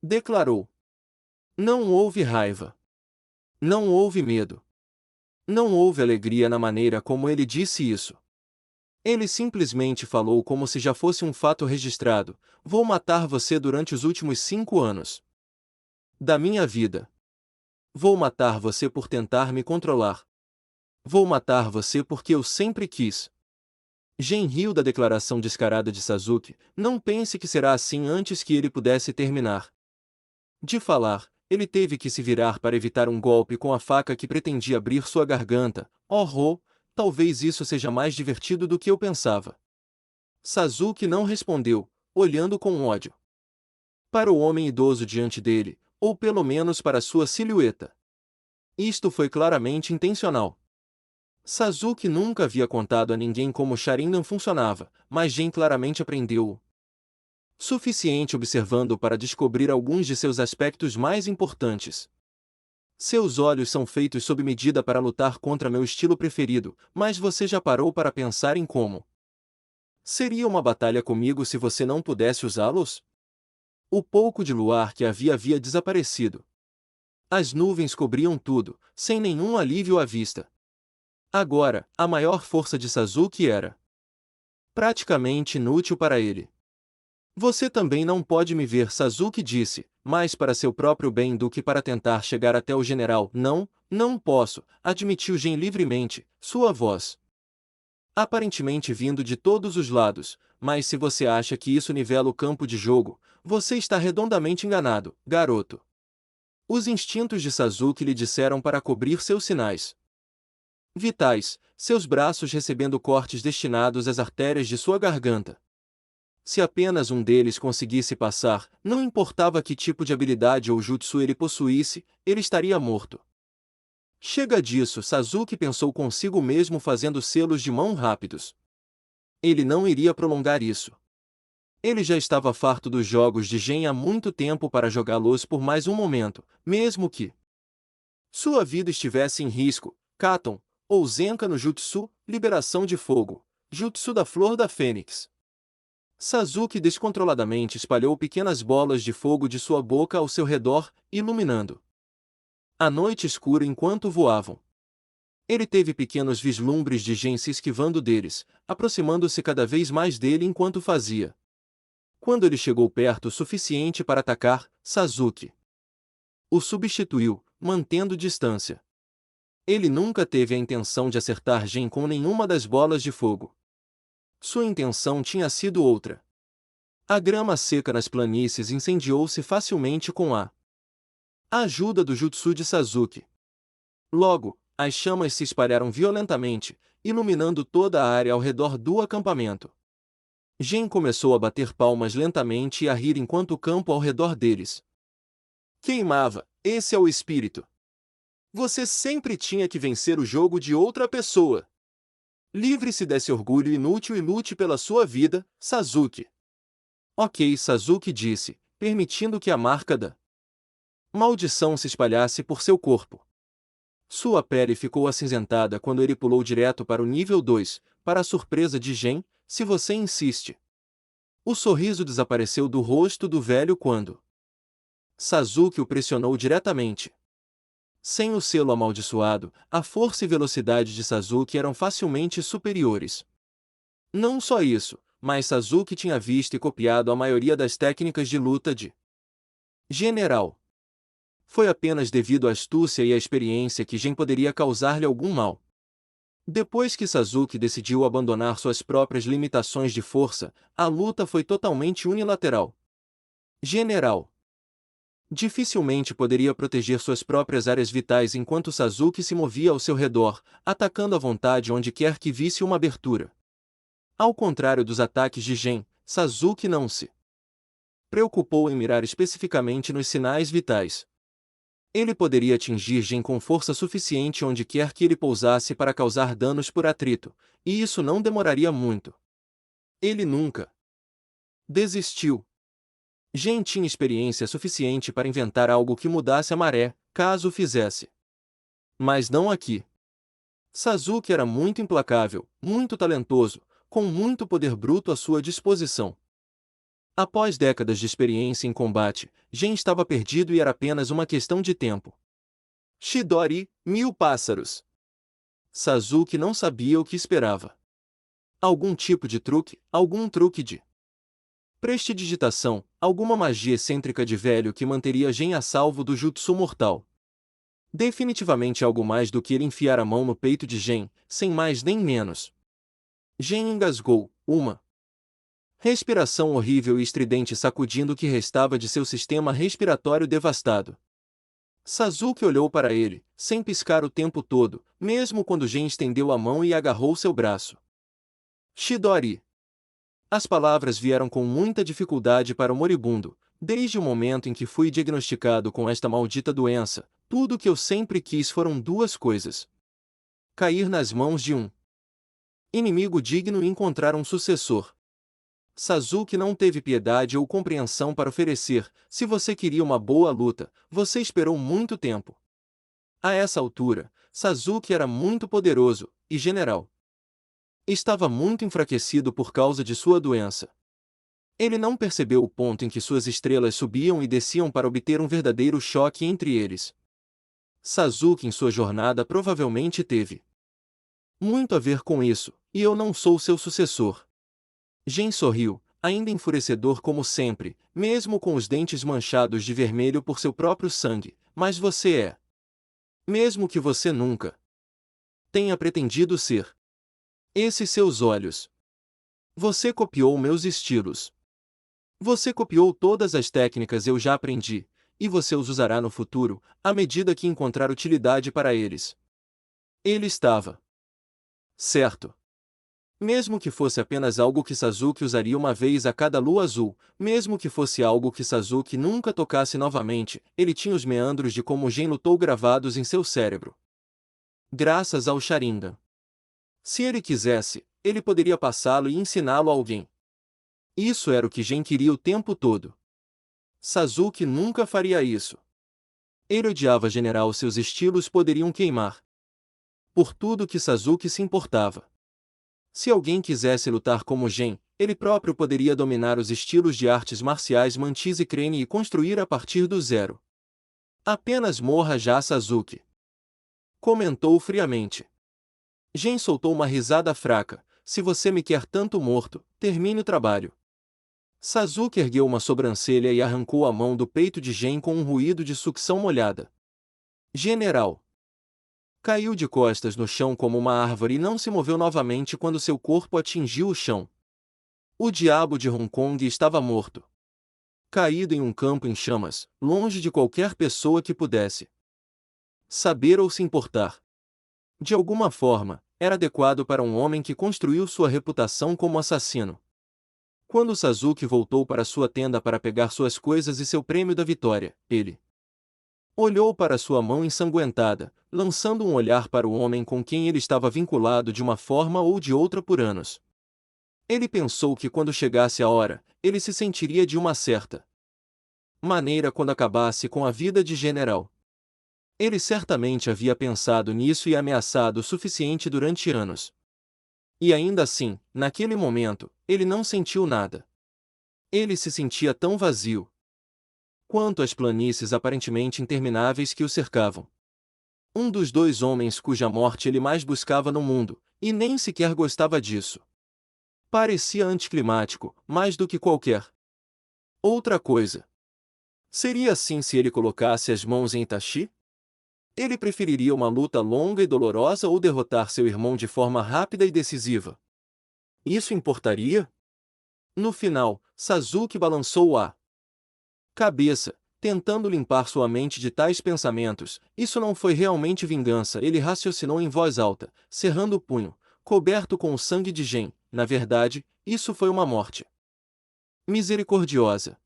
S1: Declarou. Não houve raiva. Não houve medo. Não houve alegria na maneira como ele disse isso. Ele simplesmente falou como se já fosse um fato registrado. Vou matar você durante os últimos 5 anos da minha vida. Vou matar você por tentar me controlar. Vou matar você porque eu sempre quis. Gen riu da declaração descarada de Sasuke. Não pense que será assim antes que ele pudesse terminar de falar. Ele teve que se virar para evitar um golpe com a faca que pretendia abrir sua garganta. Oh, talvez isso seja mais divertido do que eu pensava. Sasuke não respondeu, olhando com ódio para o homem idoso diante dele, ou pelo menos para sua silhueta. Isto foi claramente intencional. Sasuke nunca havia contado a ninguém como o Sharingan funcionava, mas Gen claramente aprendeu-o suficiente observando para descobrir alguns de seus aspectos mais importantes. Seus olhos são feitos sob medida para lutar contra meu estilo preferido, mas você já parou para pensar em como seria uma batalha comigo se você não pudesse usá-los? O pouco de luar que havia desaparecido. As nuvens cobriam tudo, sem nenhum alívio à vista. Agora, a maior força de Sasuke era praticamente inútil para ele. Você também não pode me ver, Sasuke disse, mais para seu próprio bem do que para tentar chegar até o general. Não posso, admitiu Gen livremente, sua voz aparentemente vindo de todos os lados, mas se você acha que isso nivela o campo de jogo, você está redondamente enganado, garoto. Os instintos de Sasuke lhe disseram para cobrir seus sinais vitais, seus braços recebendo cortes destinados às artérias de sua garganta. Se apenas um deles conseguisse passar, não importava que tipo de habilidade ou jutsu ele possuísse, ele estaria morto. Chega disso, Sasuke pensou consigo mesmo fazendo selos de mão rápidos. Ele não iria prolongar isso. Ele já estava farto dos jogos de Gen há muito tempo para jogá-los por mais um momento, mesmo que sua vida estivesse em risco. Katon, ou Zenka no Jutsu, Liberação de Fogo, Jutsu da Flor da Fênix. Sasuke descontroladamente espalhou pequenas bolas de fogo de sua boca ao seu redor, iluminando a noite escura enquanto voavam. Ele teve pequenos vislumbres de Gen se esquivando deles, aproximando-se cada vez mais dele enquanto fazia. Quando ele chegou perto o suficiente para atacar, Sasuke o substituiu, mantendo distância. Ele nunca teve a intenção de acertar Gen com nenhuma das bolas de fogo. Sua intenção tinha sido outra. A grama seca nas planícies incendiou-se facilmente com a ajuda do jutsu de Sasuke. Logo, as chamas se espalharam violentamente, iluminando toda a área ao redor do acampamento. Gen começou a bater palmas lentamente e a rir enquanto o campo ao redor deles queimava. Esse é o espírito. Você sempre tinha que vencer o jogo de outra pessoa. Livre-se desse orgulho inútil e lute pela sua vida, Sasuke. Ok, Sasuke disse, permitindo que a marca da maldição se espalhasse por seu corpo. Sua pele ficou acinzentada quando ele pulou direto para o nível 2, para a surpresa de Gen, se você insiste. O sorriso desapareceu do rosto do velho quando Sasuke o pressionou diretamente. Sem o selo amaldiçoado, a força e velocidade de Sasuke eram facilmente superiores. Não só isso, mas Sasuke tinha visto e copiado a maioria das técnicas de luta de general. Foi apenas devido à astúcia e à experiência que Gen poderia causar-lhe algum mal. Depois que Sasuke decidiu abandonar suas próprias limitações de força, a luta foi totalmente unilateral. General dificilmente poderia proteger suas próprias áreas vitais enquanto Sasuke se movia ao seu redor, atacando à vontade onde quer que visse uma abertura. Ao contrário dos ataques de Gen, Sasuke não se preocupou em mirar especificamente nos sinais vitais. Ele poderia atingir Gen com força suficiente onde quer que ele pousasse para causar danos por atrito, e isso não demoraria muito. Ele nunca desistiu. Gen tinha experiência suficiente para inventar algo que mudasse a maré, caso o fizesse. Mas não aqui. Sasuke era muito implacável, muito talentoso, com muito poder bruto à sua disposição. Após décadas de experiência em combate, Gen estava perdido e era apenas uma questão de tempo. Chidori, 1000 pássaros. Sasuke não sabia o que esperava. Algum tipo de truque, algum truque de prestidigitação, alguma magia excêntrica de velho que manteria Gen a salvo do jutsu mortal. Definitivamente algo mais do que ele enfiar a mão no peito de Gen, sem mais nem menos. Gen engasgou, uma respiração horrível e estridente sacudindo o que restava de seu sistema respiratório devastado. Sasuke olhou para ele, sem piscar o tempo todo, mesmo quando Gen estendeu a mão e agarrou seu braço. Chidori. As palavras vieram com muita dificuldade para o moribundo. Desde o momento em que fui diagnosticado com esta maldita doença, tudo o que eu sempre quis foram duas coisas: cair nas mãos de um inimigo digno e encontrar um sucessor. Sasuke não teve piedade ou compreensão para oferecer. Se você queria uma boa luta, você esperou muito tempo. A essa altura, Sasuke era muito poderoso e general. Estava muito enfraquecido por causa de sua doença. Ele não percebeu o ponto em que suas estrelas subiam e desciam para obter um verdadeiro choque entre eles. Sasuke em sua jornada provavelmente teve muito a ver com isso, e eu não sou seu sucessor. Gen sorriu, ainda enfurecedor como sempre, mesmo com os dentes manchados de vermelho por seu próprio sangue, mas você é. Mesmo que você nunca tenha pretendido ser. Esses seus olhos. Você copiou meus estilos. Você copiou todas as técnicas eu já aprendi, e você os usará no futuro, à medida que encontrar utilidade para eles. Ele estava certo. Mesmo que fosse apenas algo que Sasuke usaria uma vez a cada lua azul, mesmo que fosse algo que Sasuke nunca tocasse novamente, ele tinha os meandros de como Gen lutou gravados em seu cérebro. Graças ao Sharingan. Se ele quisesse, ele poderia passá-lo e ensiná-lo a alguém. Isso era o que Gen queria o tempo todo. Sasuke nunca faria isso. Ele odiava general, seus estilos poderiam queimar. Por tudo que Sasuke se importava. Se alguém quisesse lutar como Gen, ele próprio poderia dominar os estilos de artes marciais Mantis e Crane e construir a partir do zero. Apenas morra já, Sasuke. Comentou friamente. Gen soltou uma risada fraca. Se você me quer tanto morto, termine o trabalho. Sasuke ergueu uma sobrancelha e arrancou a mão do peito de Gen com um ruído de sucção molhada. General. Caiu de costas no chão como uma árvore e não se moveu novamente quando seu corpo atingiu o chão. O diabo de Hong Kong estava morto. Caído em um campo em chamas, longe de qualquer pessoa que pudesse saber ou se importar. De alguma forma, era adequado para um homem que construiu sua reputação como assassino. Quando Sasuke voltou para sua tenda para pegar suas coisas e seu prêmio da vitória, ele olhou para sua mão ensanguentada, lançando um olhar para o homem com quem ele estava vinculado de uma forma ou de outra por anos. Ele pensou que quando chegasse a hora, ele se sentiria de uma certa maneira quando acabasse com a vida de general. Ele certamente havia pensado nisso e ameaçado o suficiente durante anos. E ainda assim, naquele momento, ele não sentiu nada. Ele se sentia tão vazio quanto as planícies aparentemente intermináveis que o cercavam. Um dos dois homens cuja morte ele mais buscava no mundo, e nem sequer gostava disso. Parecia anticlimático, mais do que qualquer outra coisa. Seria assim se ele colocasse as mãos em Itachi? Ele preferiria uma luta longa e dolorosa ou derrotar seu irmão de forma rápida e decisiva? Isso importaria? No final, Sasuke balançou a cabeça, tentando limpar sua mente de tais pensamentos. Isso não foi realmente vingança, ele raciocinou em voz alta, cerrando o punho, coberto com o sangue de Gen. Na verdade, isso foi uma morte misericordiosa.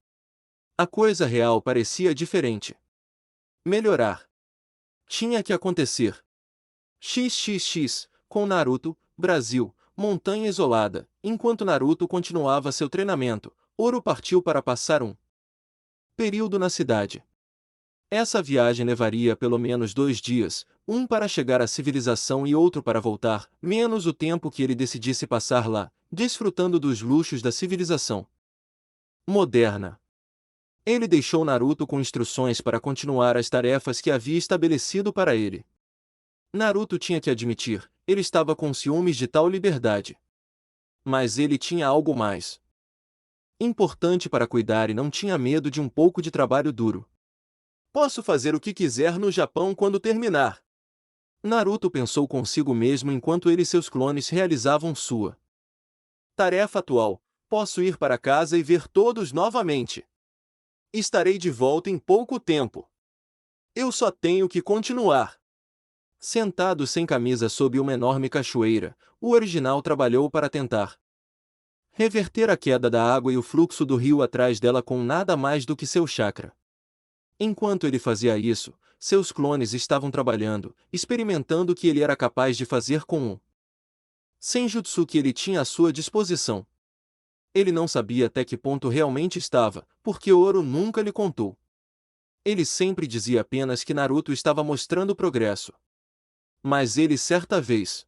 S1: A coisa real parecia diferente. Melhorar. Tinha que acontecer. XXX, com Naruto, Brasil, montanha isolada. Enquanto Naruto continuava seu treinamento, Oro partiu para passar um período na cidade. Essa viagem levaria pelo menos 2 dias, um para chegar à civilização e outro para voltar, menos o tempo que ele decidisse passar lá, desfrutando dos luxos da civilização moderna. Ele deixou Naruto com instruções para continuar as tarefas que havia estabelecido para ele. Naruto tinha que admitir, ele estava com ciúmes de tal liberdade. Mas ele tinha algo mais importante para cuidar e não tinha medo de um pouco de trabalho duro. Posso fazer o que quiser no Japão quando terminar. Naruto pensou consigo mesmo enquanto ele e seus clones realizavam sua tarefa atual. Posso ir para casa e ver todos novamente. Estarei de volta em pouco tempo. Eu só tenho que continuar. Sentado sem camisa sob uma enorme cachoeira, o original trabalhou para tentar reverter a queda da água e o fluxo do rio atrás dela com nada mais do que seu chakra. Enquanto ele fazia isso, seus clones estavam trabalhando, experimentando o que ele era capaz de fazer com o senjutsu que ele tinha à sua disposição. Ele não sabia até que ponto realmente estava, porque Oro nunca lhe contou. Ele sempre dizia apenas que Naruto estava mostrando progresso. Mas ele certa vez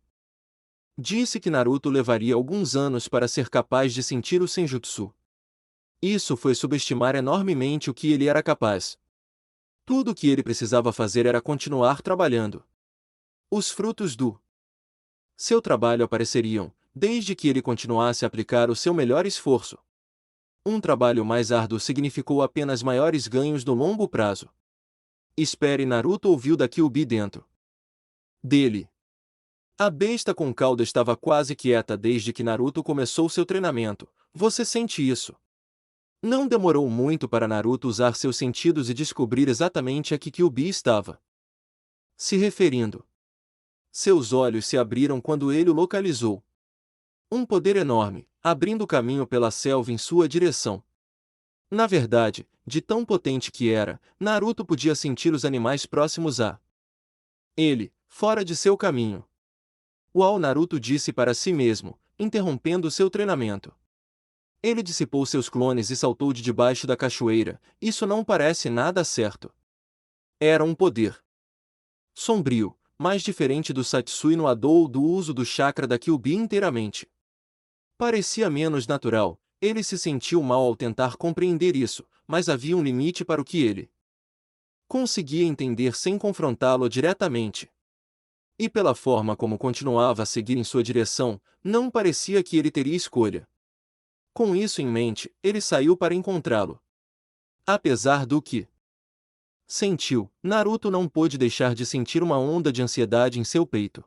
S1: disse que Naruto levaria alguns anos para ser capaz de sentir o senjutsu. Isso foi subestimar enormemente o que ele era capaz. Tudo o que ele precisava fazer era continuar trabalhando. Os frutos do seu trabalho apareceriam, desde que ele continuasse a aplicar o seu melhor esforço. Um trabalho mais árduo significou apenas maiores ganhos no longo prazo. Espere, Naruto ouviu da Kyuubi dentro dele. A besta com cauda estava quase quieta desde que Naruto começou seu treinamento. Você sente isso? Não demorou muito para Naruto usar seus sentidos e descobrir exatamente a que Kyuubi estava se referindo. Seus olhos se abriram quando ele o localizou. Um poder enorme, abrindo caminho pela selva em sua direção. Na verdade, de tão potente que era, Naruto podia sentir os animais próximos a ele, fora de seu caminho. Uau, Naruto disse para si mesmo, interrompendo seu treinamento. Ele dissipou seus clones e saltou de debaixo da cachoeira. Isso não parece nada certo. Era um poder sombrio, mais diferente do Satsui no Ado ou do uso do chakra da Kyuubi inteiramente. Parecia menos natural. Ele se sentiu mal ao tentar compreender isso, mas havia um limite para o que ele conseguia entender sem confrontá-lo diretamente. E pela forma como continuava a seguir em sua direção, não parecia que ele teria escolha. Com isso em mente, ele saiu para encontrá-lo. Apesar do que sentiu, Naruto não pôde deixar de sentir uma onda de ansiedade em seu peito.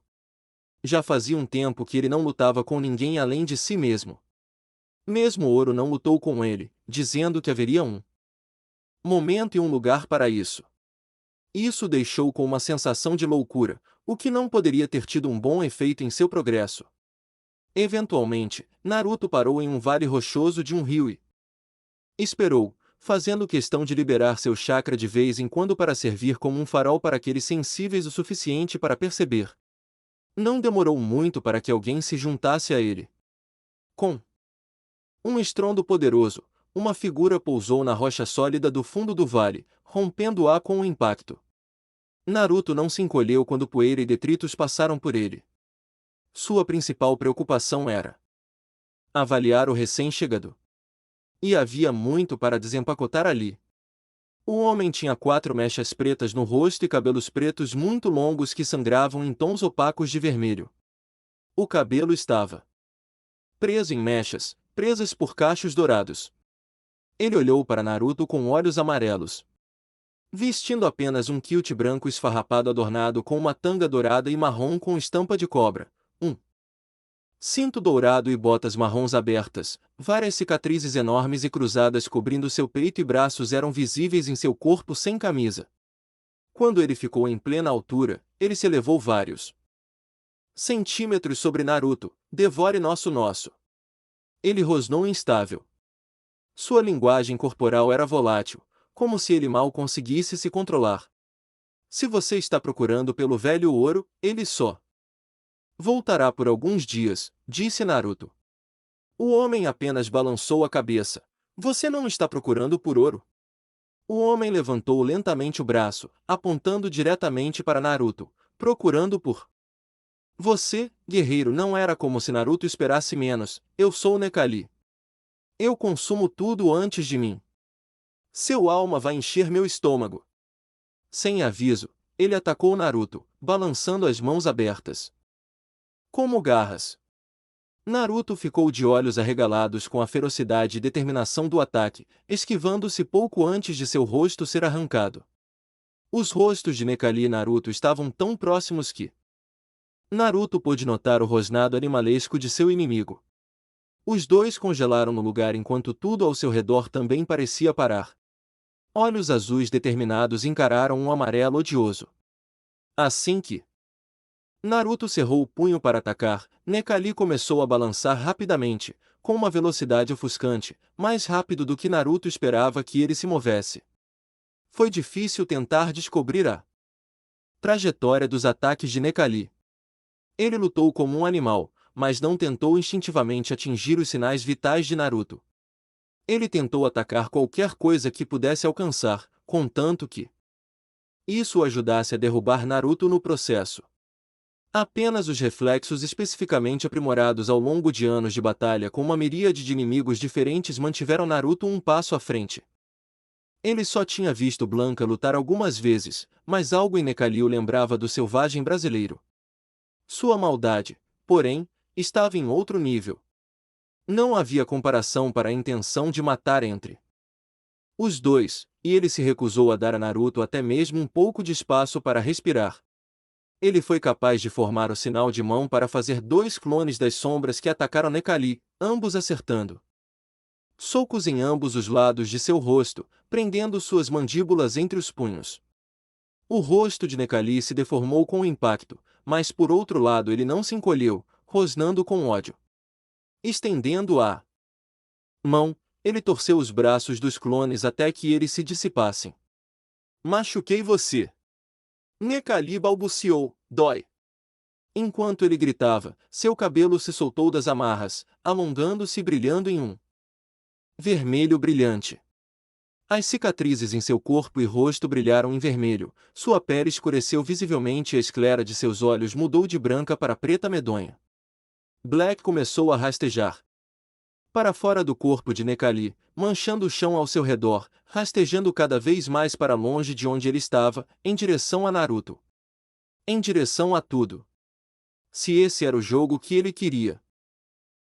S1: Já fazia um tempo que ele não lutava com ninguém além de si mesmo. Mesmo Oro não lutou com ele, dizendo que haveria um momento e um lugar para isso. Isso o deixou com uma sensação de loucura, o que não poderia ter tido um bom efeito em seu progresso. Eventualmente, Naruto parou em um vale rochoso de um rio e esperou, fazendo questão de liberar seu chakra de vez em quando para servir como um farol para aqueles sensíveis o suficiente para perceber. Não demorou muito para que alguém se juntasse a ele. Com um estrondo poderoso, uma figura pousou na rocha sólida do fundo do vale, rompendo-a com um impacto. Naruto não se encolheu quando poeira e detritos passaram por ele. Sua principal preocupação era avaliar o recém-chegado. E havia muito para desempacotar ali. O homem tinha 4 mechas pretas no rosto e cabelos pretos muito longos que sangravam em tons opacos de vermelho. O cabelo estava preso em mechas, presas por cachos dourados. Ele olhou para Naruto com olhos amarelos. Vestindo apenas um kilt branco esfarrapado adornado com uma tanga dourada e marrom com estampa de cobra, um cinto dourado e botas marrons abertas, várias cicatrizes enormes e cruzadas cobrindo seu peito e braços eram visíveis em seu corpo sem camisa. Quando ele ficou em plena altura, ele se elevou vários centímetros sobre Naruto. Devore nosso. Ele rosnou instável. Sua linguagem corporal era volátil, como se ele mal conseguisse se controlar. Se você está procurando pelo velho ouro, ele só voltará por alguns dias, disse Naruto. O homem apenas balançou a cabeça. Você não está procurando por ouro? O homem levantou lentamente o braço, apontando diretamente para Naruto, procurando por você, guerreiro. Não era como se Naruto esperasse menos. Eu sou Nekali. Eu consumo tudo antes de mim. Seu alma vai encher meu estômago. Sem aviso, ele atacou Naruto, balançando as mãos abertas como garras. Naruto ficou de olhos arregalados com a ferocidade e determinação do ataque, esquivando-se pouco antes de seu rosto ser arrancado. Os rostos de Nekali e Naruto estavam tão próximos que Naruto pôde notar o rosnado animalesco de seu inimigo. Os dois congelaram no lugar enquanto tudo ao seu redor também parecia parar. Olhos azuis determinados encararam um amarelo odioso. Assim que Naruto cerrou o punho para atacar, Nekali começou a balançar rapidamente, com uma velocidade ofuscante, mais rápido do que Naruto esperava que ele se movesse. Foi difícil tentar descobrir a trajetória dos ataques de Necali. Ele lutou como um animal, mas não tentou instintivamente atingir os sinais vitais de Naruto. Ele tentou atacar qualquer coisa que pudesse alcançar, contanto que isso o ajudasse a derrubar Naruto no processo. Apenas os reflexos especificamente aprimorados ao longo de anos de batalha com uma miríade de inimigos diferentes mantiveram Naruto um passo à frente. Ele só tinha visto Blanca lutar algumas vezes, mas algo em Necali o lembrava do selvagem brasileiro. Sua maldade, porém, estava em outro nível. Não havia comparação para a intenção de matar entre os dois, e ele se recusou a dar a Naruto até mesmo um pouco de espaço para respirar. Ele foi capaz de formar o sinal de mão para fazer 2 clones das sombras que atacaram Necali, ambos acertando socos em ambos os lados de seu rosto, prendendo suas mandíbulas entre os punhos. O rosto de Necali se deformou com o impacto, mas por outro lado ele não se encolheu, rosnando com ódio. Estendendo a mão, ele torceu os braços dos clones até que eles se dissipassem. Machuquei você. Necali balbuciou, dói. Enquanto ele gritava, seu cabelo se soltou das amarras, alongando-se e brilhando em um vermelho brilhante. As cicatrizes em seu corpo e rosto brilharam em vermelho, sua pele escureceu visivelmente e a esclera de seus olhos mudou de branca para preta medonha. Black começou a rastejar para fora do corpo de Necali, manchando o chão ao seu redor, rastejando cada vez mais para longe de onde ele estava, em direção a Naruto. Em direção a tudo. Se esse era o jogo que ele queria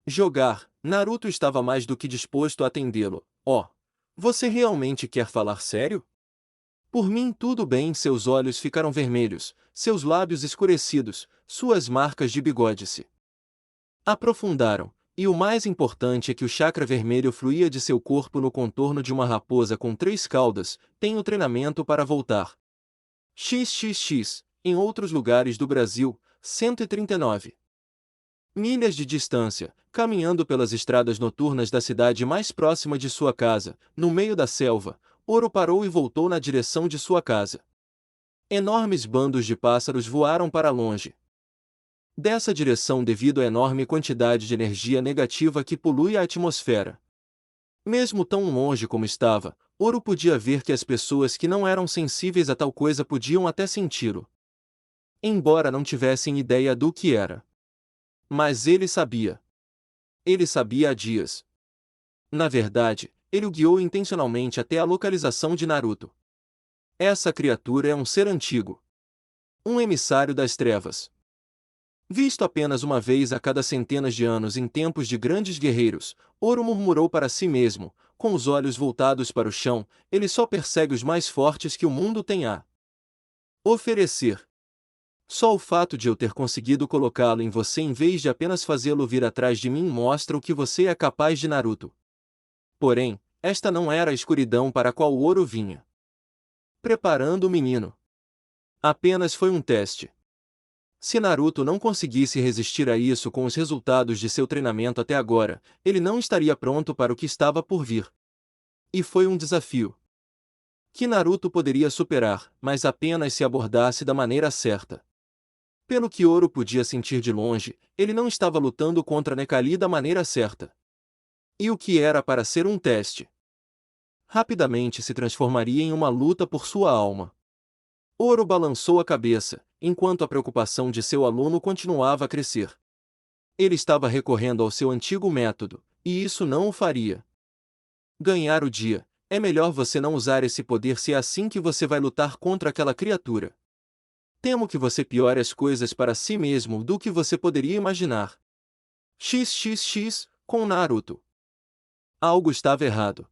S1: jogar, Naruto estava mais do que disposto a atendê-lo. Oh, você realmente quer falar sério? Por mim tudo bem. Seus olhos ficaram vermelhos, seus lábios escurecidos, suas marcas de bigode se aprofundaram, e o mais importante é que o chakra vermelho fluía de seu corpo no contorno de uma raposa com 3 caudas. Tenho treinamento para voltar. XXX, em outros lugares do Brasil, 139 milhas de distância, caminhando pelas estradas noturnas da cidade mais próxima de sua casa, no meio da selva, Oro parou e voltou na direção de sua casa. Enormes bandos de pássaros voaram para longe dessa direção devido à enorme quantidade de energia negativa que polui a atmosfera. Mesmo tão longe como estava, Oro podia ver que as pessoas que não eram sensíveis a tal coisa podiam até senti-lo. Embora não tivessem ideia do que era. Mas ele sabia. Ele sabia há dias. Na verdade, ele o guiou intencionalmente até a localização de Naruto. Essa criatura é um ser antigo. Um emissário das trevas. Visto apenas uma vez a cada centenas de anos em tempos de grandes guerreiros, Oro murmurou para si mesmo, com os olhos voltados para o chão, ele só persegue os mais fortes que o mundo tem a oferecer. Só o fato de eu ter conseguido colocá-lo em você em vez de apenas fazê-lo vir atrás de mim mostra o que você é capaz de Naruto. Porém, esta não era a escuridão para a qual o Oro vinha preparando o menino. Apenas foi um teste. Se Naruto não conseguisse resistir a isso com os resultados de seu treinamento até agora, ele não estaria pronto para o que estava por vir. E foi um desafio que Naruto poderia superar, mas apenas se abordasse da maneira certa. Pelo que Oro podia sentir de longe, ele não estava lutando contra Necali da maneira certa. E o que era para ser um teste, rapidamente se transformaria em uma luta por sua alma. Oro balançou a cabeça, enquanto a preocupação de seu aluno continuava a crescer. Ele estava recorrendo ao seu antigo método, e isso não o faria ganhar o dia. É melhor você não usar esse poder se é assim que você vai lutar contra aquela criatura. Temo que você piore as coisas para si mesmo do que você poderia imaginar. XXX, com Naruto. Algo estava errado.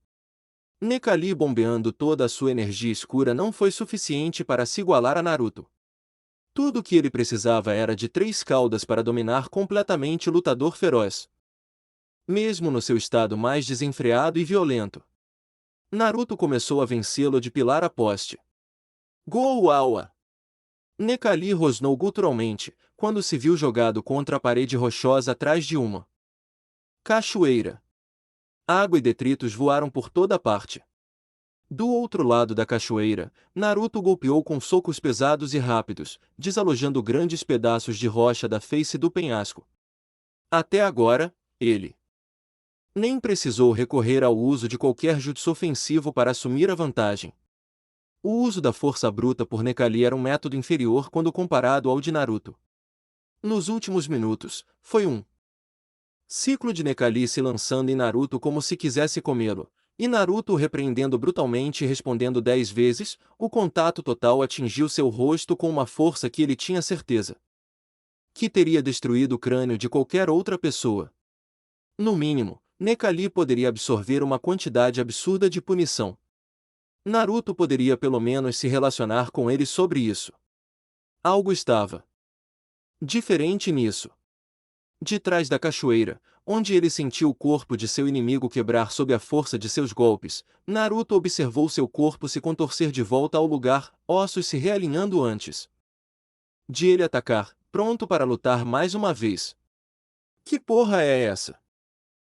S1: Necali bombeando toda a sua energia escura não foi suficiente para se igualar a Naruto. Tudo o que ele precisava era de 3 caudas para dominar completamente o lutador feroz. Mesmo no seu estado mais desenfreado e violento, Naruto começou a vencê-lo de pilar a poste. Goa! Necali rosnou guturalmente, quando se viu jogado contra a parede rochosa atrás de uma Cachoeira. Água e detritos voaram por toda parte. Do outro lado da cachoeira, Naruto golpeou com socos pesados e rápidos, desalojando grandes pedaços de rocha da face do penhasco. Até agora, ele nem precisou recorrer ao uso de qualquer jutsu ofensivo para assumir a vantagem. O uso da força bruta por Nekali era um método inferior quando comparado ao de Naruto. Nos últimos minutos, foi um ciclo de Nekali se lançando em Naruto como se quisesse comê-lo, e Naruto o repreendendo brutalmente e respondendo 10 vezes. O contato total atingiu seu rosto com uma força que ele tinha certeza que teria destruído o crânio de qualquer outra pessoa. No mínimo, Nekali poderia absorver uma quantidade absurda de punição. Naruto poderia pelo menos se relacionar com ele sobre isso. Algo estava diferente nisso. De trás da cachoeira, onde ele sentiu o corpo de seu inimigo quebrar sob a força de seus golpes, Naruto observou seu corpo se contorcer de volta ao lugar, ossos se realinhando antes de ele atacar, pronto para lutar mais uma vez. Que porra é essa?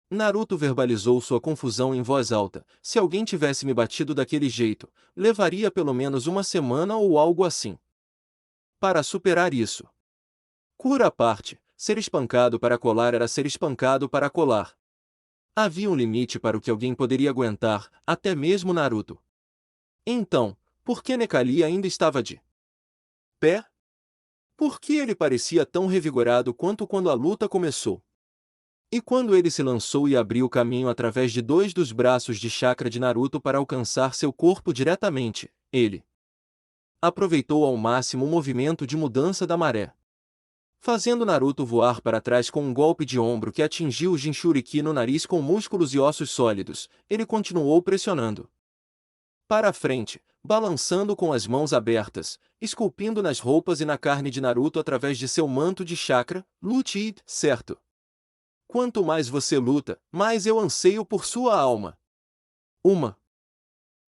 S1: Naruto verbalizou sua confusão em voz alta. Se alguém tivesse me batido daquele jeito, levaria pelo menos uma semana ou algo assim para superar isso. Cura à parte, ser espancado para colar era ser espancado para colar. Havia um limite para o que alguém poderia aguentar, até mesmo Naruto. Então, por que Nekali ainda estava de pé? Por que ele parecia tão revigorado quanto quando a luta começou? E quando ele se lançou e abriu caminho através de 2 dos braços de chakra de Naruto para alcançar seu corpo diretamente, ele aproveitou ao máximo o movimento de mudança da maré, fazendo Naruto voar para trás com um golpe de ombro que atingiu o Jinchuriki no nariz com músculos e ossos sólidos. Ele continuou pressionando para a frente, balançando com as mãos abertas, esculpindo nas roupas e na carne de Naruto através de seu manto de chakra. Lute, certo? Quanto mais você luta, mais eu anseio por sua alma. Uma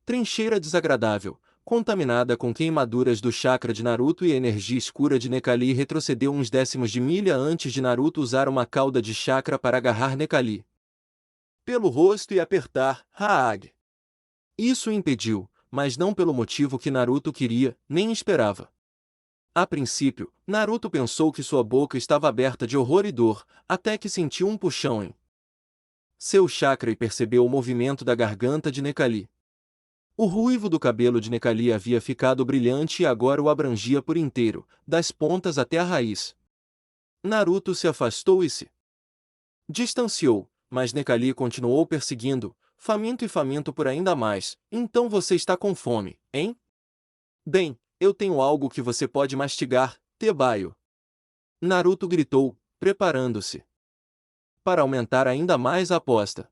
S1: trincheira desagradável, contaminada com queimaduras do chakra de Naruto e energia escura de Nekali, retrocedeu uns décimos de milha antes de Naruto usar uma cauda de chakra para agarrar Nekali pelo rosto e apertar Haag. Isso o impediu, mas não pelo motivo que Naruto queria, nem esperava. A princípio, Naruto pensou que sua boca estava aberta de horror e dor, até que sentiu um puxão em seu chakra e percebeu o movimento da garganta de Nekali. O ruivo do cabelo de Nekali havia ficado brilhante e agora o abrangia por inteiro, das pontas até a raiz. Naruto se afastou e se distanciou, mas Nekali continuou perseguindo, faminto e faminto por ainda mais. Então você está com fome, hein? Bem, eu tenho algo que você pode mastigar, Tebaio. Naruto gritou, preparando-se para aumentar ainda mais a aposta.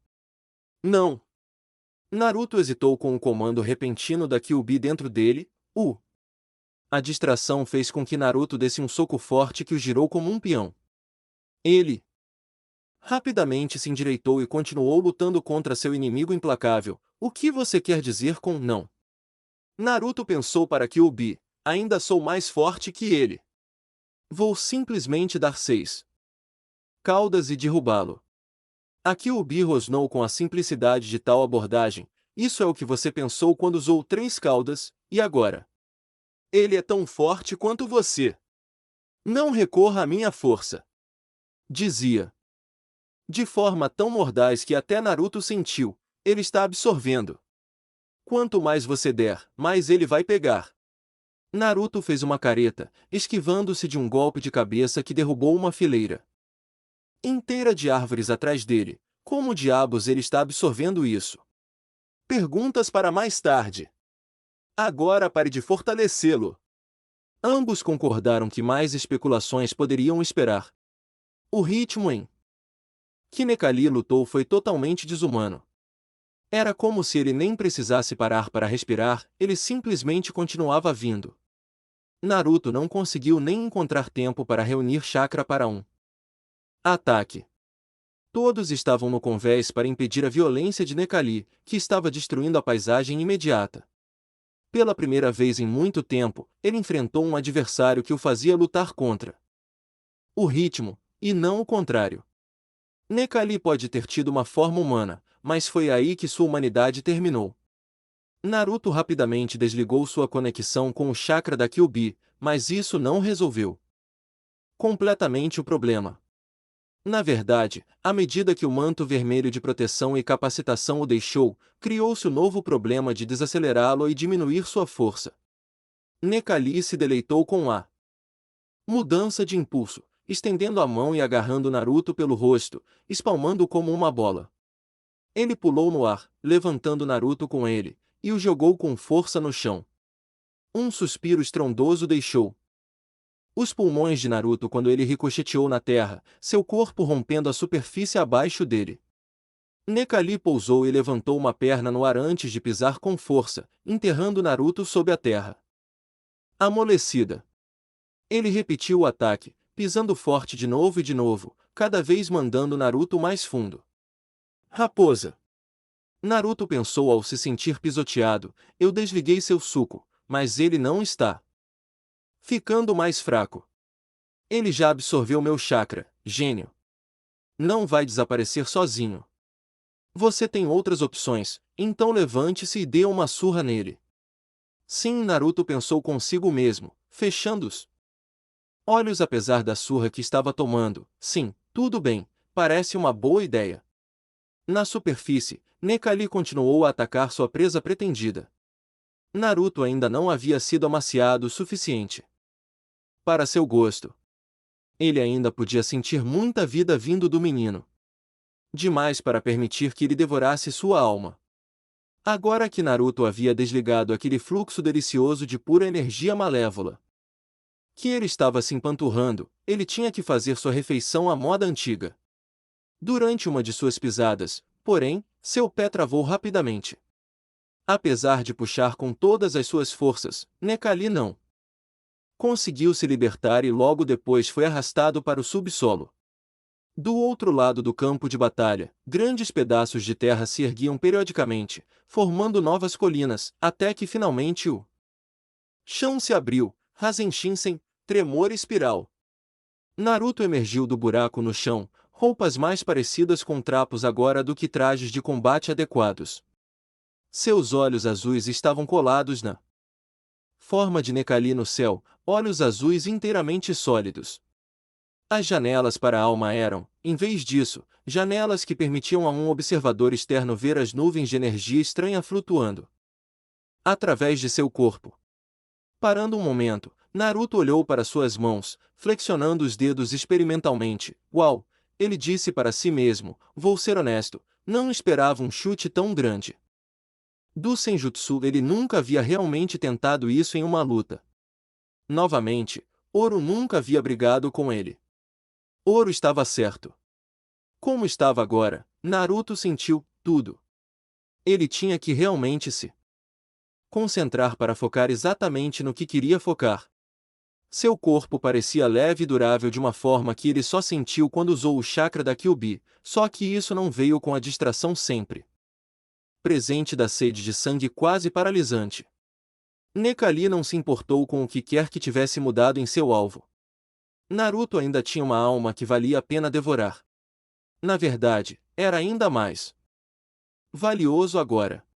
S1: Não. Naruto hesitou com o comando repentino da Kyuubi dentro dele. A distração fez com que Naruto desse um soco forte que o girou como um peão. Ele rapidamente se endireitou e continuou lutando contra seu inimigo implacável. O que você quer dizer com não? Naruto pensou para Kyuubi. Ainda sou mais forte que ele. Vou simplesmente dar 6 caudas e derrubá-lo. A Kyuubi rosnou com a simplicidade de tal abordagem. Isso é o que você pensou quando usou 3 caudas, e agora? Ele é tão forte quanto você. Não recorra à minha força. Dizia. De forma tão mordaz que até Naruto sentiu. Ele está absorvendo. Quanto mais você der, mais ele vai pegar. Naruto fez uma careta, esquivando-se de um golpe de cabeça que derrubou uma fileira inteira de árvores atrás dele. Como diabos ele está absorvendo isso? Perguntas para mais tarde. Agora pare de fortalecê-lo. Ambos concordaram que mais especulações poderiam esperar. O ritmo em que Nekali lutou foi totalmente desumano. Era como se ele nem precisasse parar para respirar, ele simplesmente continuava vindo. Naruto não conseguiu nem encontrar tempo para reunir chakra para um ataque. Todos estavam no convés para impedir a violência de Nekali, que estava destruindo a paisagem imediata. Pela primeira vez em muito tempo, ele enfrentou um adversário que o fazia lutar contra o ritmo, e não o contrário. Necali pode ter tido uma forma humana, mas foi aí que sua humanidade terminou. Naruto rapidamente desligou sua conexão com o chakra da Kyuubi, mas isso não resolveu completamente o problema. Na verdade, à medida que o manto vermelho de proteção e capacitação o deixou, criou-se o novo problema de desacelerá-lo e diminuir sua força. Necali se deleitou com a mudança de impulso, estendendo a mão e agarrando Naruto pelo rosto, espalmando-o como uma bola. Ele pulou no ar, levantando Naruto com ele, e o jogou com força no chão. Um suspiro estrondoso deixou os pulmões de Naruto quando ele ricocheteou na terra, seu corpo rompendo a superfície abaixo dele. Necali pousou e levantou uma perna no ar antes de pisar com força, enterrando Naruto sob a terra. Amolecida. Ele repetiu o ataque, pisando forte de novo, cada vez mandando Naruto mais fundo. Raposa. Naruto pensou ao se sentir pisoteado, eu desliguei seu suco, mas ele não está ficando mais fraco. Ele já absorveu meu chakra, gênio. Não vai desaparecer sozinho. Você tem outras opções, então levante-se e dê uma surra nele. Sim, Naruto pensou consigo mesmo, fechando os olhos apesar da surra que estava tomando. Sim, tudo bem, parece uma boa ideia. Na superfície, Necali continuou a atacar sua presa pretendida. Naruto ainda não havia sido amaciado o suficiente para seu gosto. Ele ainda podia sentir muita vida vindo do menino. Demais para permitir que ele devorasse sua alma. Agora que Naruto havia desligado aquele fluxo delicioso de pura energia malévola que ele estava se empanturrando, ele tinha que fazer sua refeição à moda antiga. Durante uma de suas pisadas, porém, seu pé travou rapidamente. Apesar de puxar com todas as suas forças, Necali não conseguiu se libertar e logo depois foi arrastado para o subsolo. Do outro lado do campo de batalha, grandes pedaços de terra se erguiam periodicamente, formando novas colinas, até que finalmente o chão se abriu, Rasen Shinsen, tremor espiral. Naruto emergiu do buraco no chão, roupas mais parecidas com trapos agora do que trajes de combate adequados. Seus olhos azuis estavam colados na forma de Necali no céu, olhos azuis inteiramente sólidos. As janelas para a alma eram, em vez disso, janelas que permitiam a um observador externo ver as nuvens de energia estranha flutuando através de seu corpo. Parando um momento, Naruto olhou para suas mãos, flexionando os dedos experimentalmente. Uau! Ele disse para si mesmo, vou ser honesto, não esperava um chute tão grande. Do Senjutsu ele nunca havia realmente tentado isso em uma luta. Novamente, Oro nunca havia brigado com ele. Oro estava certo. Como estava agora, Naruto sentiu tudo. Ele tinha que realmente se concentrar para focar exatamente no que queria focar. Seu corpo parecia leve e durável de uma forma que ele só sentiu quando usou o chakra da Kyuubi, só que isso não veio com a distração sempre presente da sede de sangue quase paralisante. Necali não se importou com o que quer que tivesse mudado em seu alvo. Naruto ainda tinha uma alma que valia a pena devorar. Na verdade, era ainda mais valioso agora.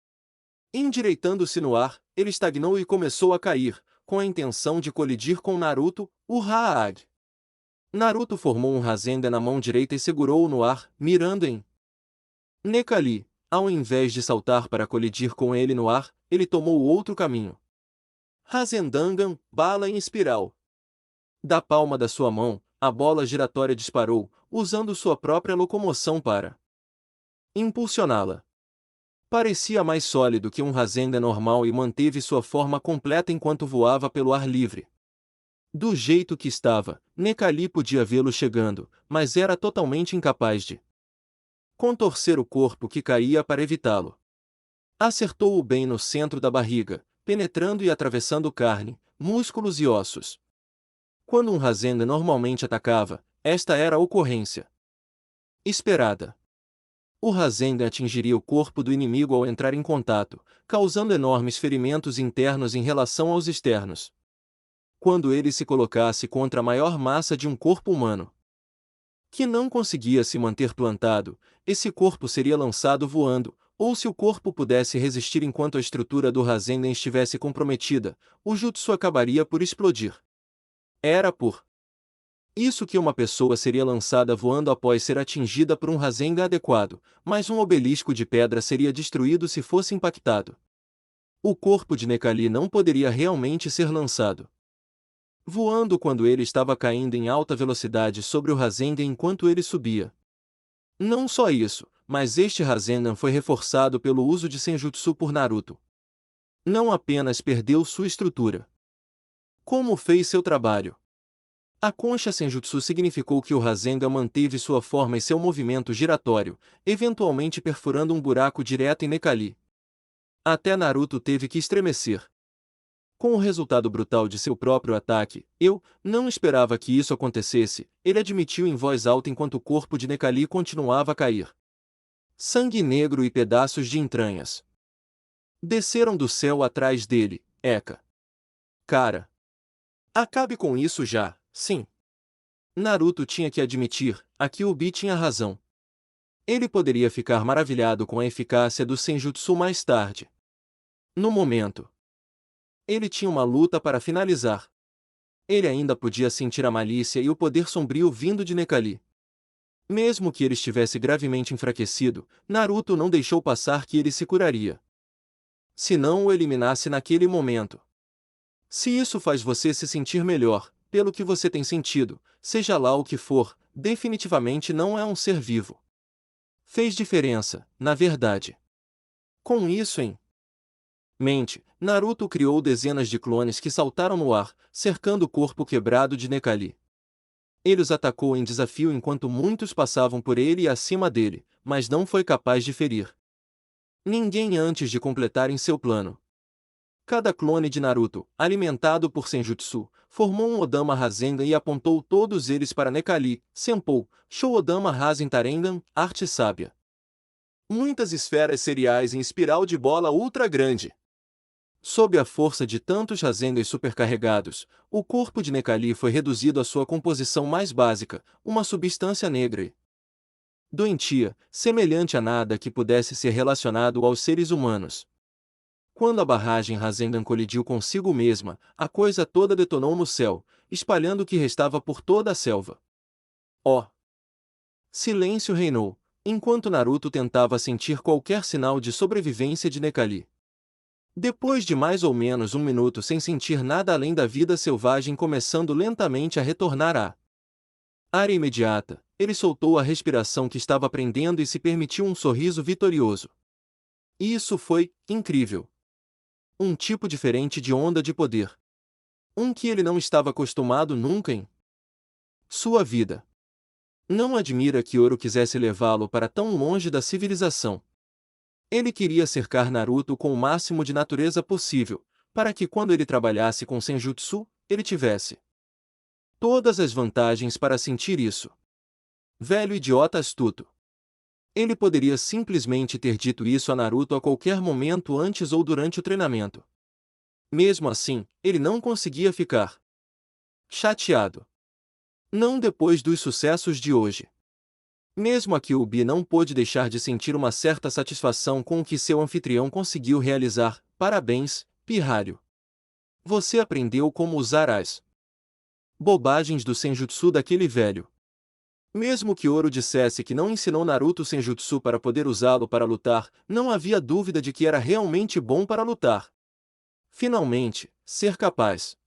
S1: Endireitando-se no ar, ele estagnou e começou a cair, com a intenção de colidir com Naruto, o Hage. Naruto formou um Rasengan na mão direita e segurou-o no ar, mirando em Necali. Ao invés de saltar para colidir com ele no ar, ele tomou o outro caminho. Rasendangan, bala em espiral. Da palma da sua mão, a bola giratória disparou, usando sua própria locomoção para impulsioná-la. Parecia mais sólido que um Rasengan normal e manteve sua forma completa enquanto voava pelo ar livre. Do jeito que estava, Necali podia vê-lo chegando, mas era totalmente incapaz de contorcer o corpo que caía para evitá-lo. Acertou-o bem no centro da barriga, penetrando e atravessando carne, músculos e ossos. Quando um Rasengan normalmente atacava, esta era a ocorrência esperada. O Rasengan atingiria o corpo do inimigo ao entrar em contato, causando enormes ferimentos internos em relação aos externos. Quando ele se colocasse contra a maior massa de um corpo humano, que não conseguia se manter plantado, esse corpo seria lançado voando, ou se o corpo pudesse resistir enquanto a estrutura do Rasengan estivesse comprometida, o jutsu acabaria por explodir. Era por isso que uma pessoa seria lançada voando após ser atingida por um Rasengan adequado, mas um obelisco de pedra seria destruído se fosse impactado. O corpo de Necali não poderia realmente ser lançado voando quando ele estava caindo em alta velocidade sobre o Rasengan enquanto ele subia. Não só isso, mas este Rasengan foi reforçado pelo uso de Senjutsu por Naruto. Não apenas perdeu sua estrutura, como fez seu trabalho. A concha Senjutsu significou que o Rasengan manteve sua forma e seu movimento giratório, eventualmente perfurando um buraco direto em Necali. Até Naruto teve que estremecer. Com o resultado brutal de seu próprio ataque, eu não esperava que isso acontecesse, ele admitiu em voz alta enquanto o corpo de Necali continuava a cair. Sangue negro e pedaços de entranhas desceram do céu atrás dele. Eka. Cara. Acabe com isso já, sim. Naruto tinha que admitir, aqui o Bi tinha razão. Ele poderia ficar maravilhado com a eficácia do Senjutsu mais tarde. No momento, ele tinha uma luta para finalizar. Ele ainda podia sentir a malícia e o poder sombrio vindo de Necali. Mesmo que ele estivesse gravemente enfraquecido, Naruto não deixou passar que ele se curaria. Se não o eliminasse naquele momento. Se isso faz você se sentir melhor, pelo que você tem sentido, seja lá o que for, definitivamente não é um ser vivo. Fez diferença, na verdade. Com isso em mente, Naruto criou dezenas de clones que saltaram no ar, cercando o corpo quebrado de Necali. Ele os atacou em desafio enquanto muitos passavam por ele e acima dele, mas não foi capaz de ferir ninguém antes de completarem seu plano. Cada clone de Naruto, alimentado por Senjutsu, formou um Odama Rasengan e apontou todos eles para Necali, Senpou, Shoudama Rasen Tarengan, arte sábia. Muitas esferas seriais em espiral de bola ultra grande. Sob a força de tantos Rasengans supercarregados, o corpo de Necali foi reduzido à sua composição mais básica, uma substância negra e doentia, semelhante a nada que pudesse ser relacionado aos seres humanos. Quando a barragem Rasengan colidiu consigo mesma, a coisa toda detonou no céu, espalhando o que restava por toda a selva. Oh! Silêncio reinou, enquanto Naruto tentava sentir qualquer sinal de sobrevivência de Necali. Depois de mais ou menos um minuto sem sentir nada além da vida selvagem começando lentamente a retornar à área imediata, ele soltou a respiração que estava prendendo e se permitiu um sorriso vitorioso. Isso foi incrível. Um tipo diferente de onda de poder. Um que ele não estava acostumado nunca em sua vida. Não admira que Oro quisesse levá-lo para tão longe da civilização. Ele queria cercar Naruto com o máximo de natureza possível, para que quando ele trabalhasse com Senjutsu, ele tivesse todas as vantagens para sentir isso. Velho idiota astuto. Ele poderia simplesmente ter dito isso a Naruto a qualquer momento antes ou durante o treinamento. Mesmo assim, ele não conseguia ficar chateado. Não depois dos sucessos de hoje. Mesmo a Kyuubi não pôde deixar de sentir uma certa satisfação com o que seu anfitrião conseguiu realizar. Parabéns, pirralho. Você aprendeu como usar as bobagens do Senjutsu daquele velho. Mesmo que Oro dissesse que não ensinou Naruto Senjutsu para poder usá-lo para lutar, não havia dúvida de que era realmente bom para lutar. Finalmente, ser capaz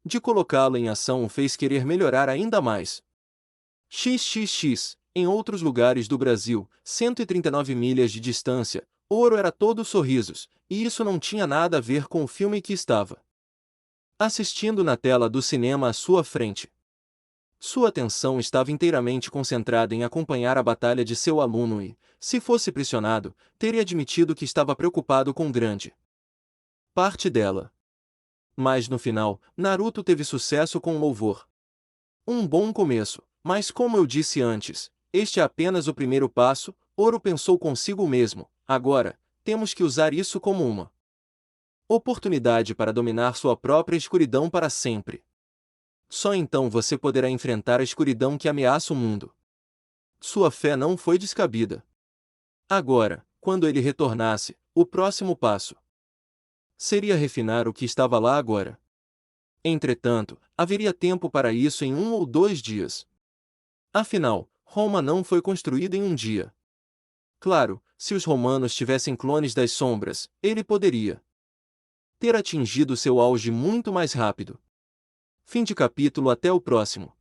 S1: de colocá-lo em ação o fez querer melhorar ainda mais. XXX, em outros lugares do Brasil, 139 milhas de distância, Oro era todo sorrisos, e isso não tinha nada a ver com o filme que estava assistindo na tela do cinema à sua frente. Sua atenção estava inteiramente concentrada em acompanhar a batalha de seu aluno e, se fosse pressionado, teria admitido que estava preocupado com grande parte dela. Mas no final, Naruto teve sucesso com louvor. Um bom começo, mas como eu disse antes, este é apenas o primeiro passo. Oro pensou consigo mesmo, agora, temos que usar isso como uma oportunidade para dominar sua própria escuridão para sempre. Só então você poderá enfrentar a escuridão que ameaça o mundo. Sua fé não foi descabida. Agora, quando ele retornasse, o próximo passo seria refinar o que estava lá agora. Entretanto, haveria tempo para isso em 1 ou 2 dias. Afinal, Roma não foi construída em um dia. Claro, se os romanos tivessem clones das sombras, ele poderia ter atingido seu auge muito mais rápido. Fim de capítulo. Até o próximo.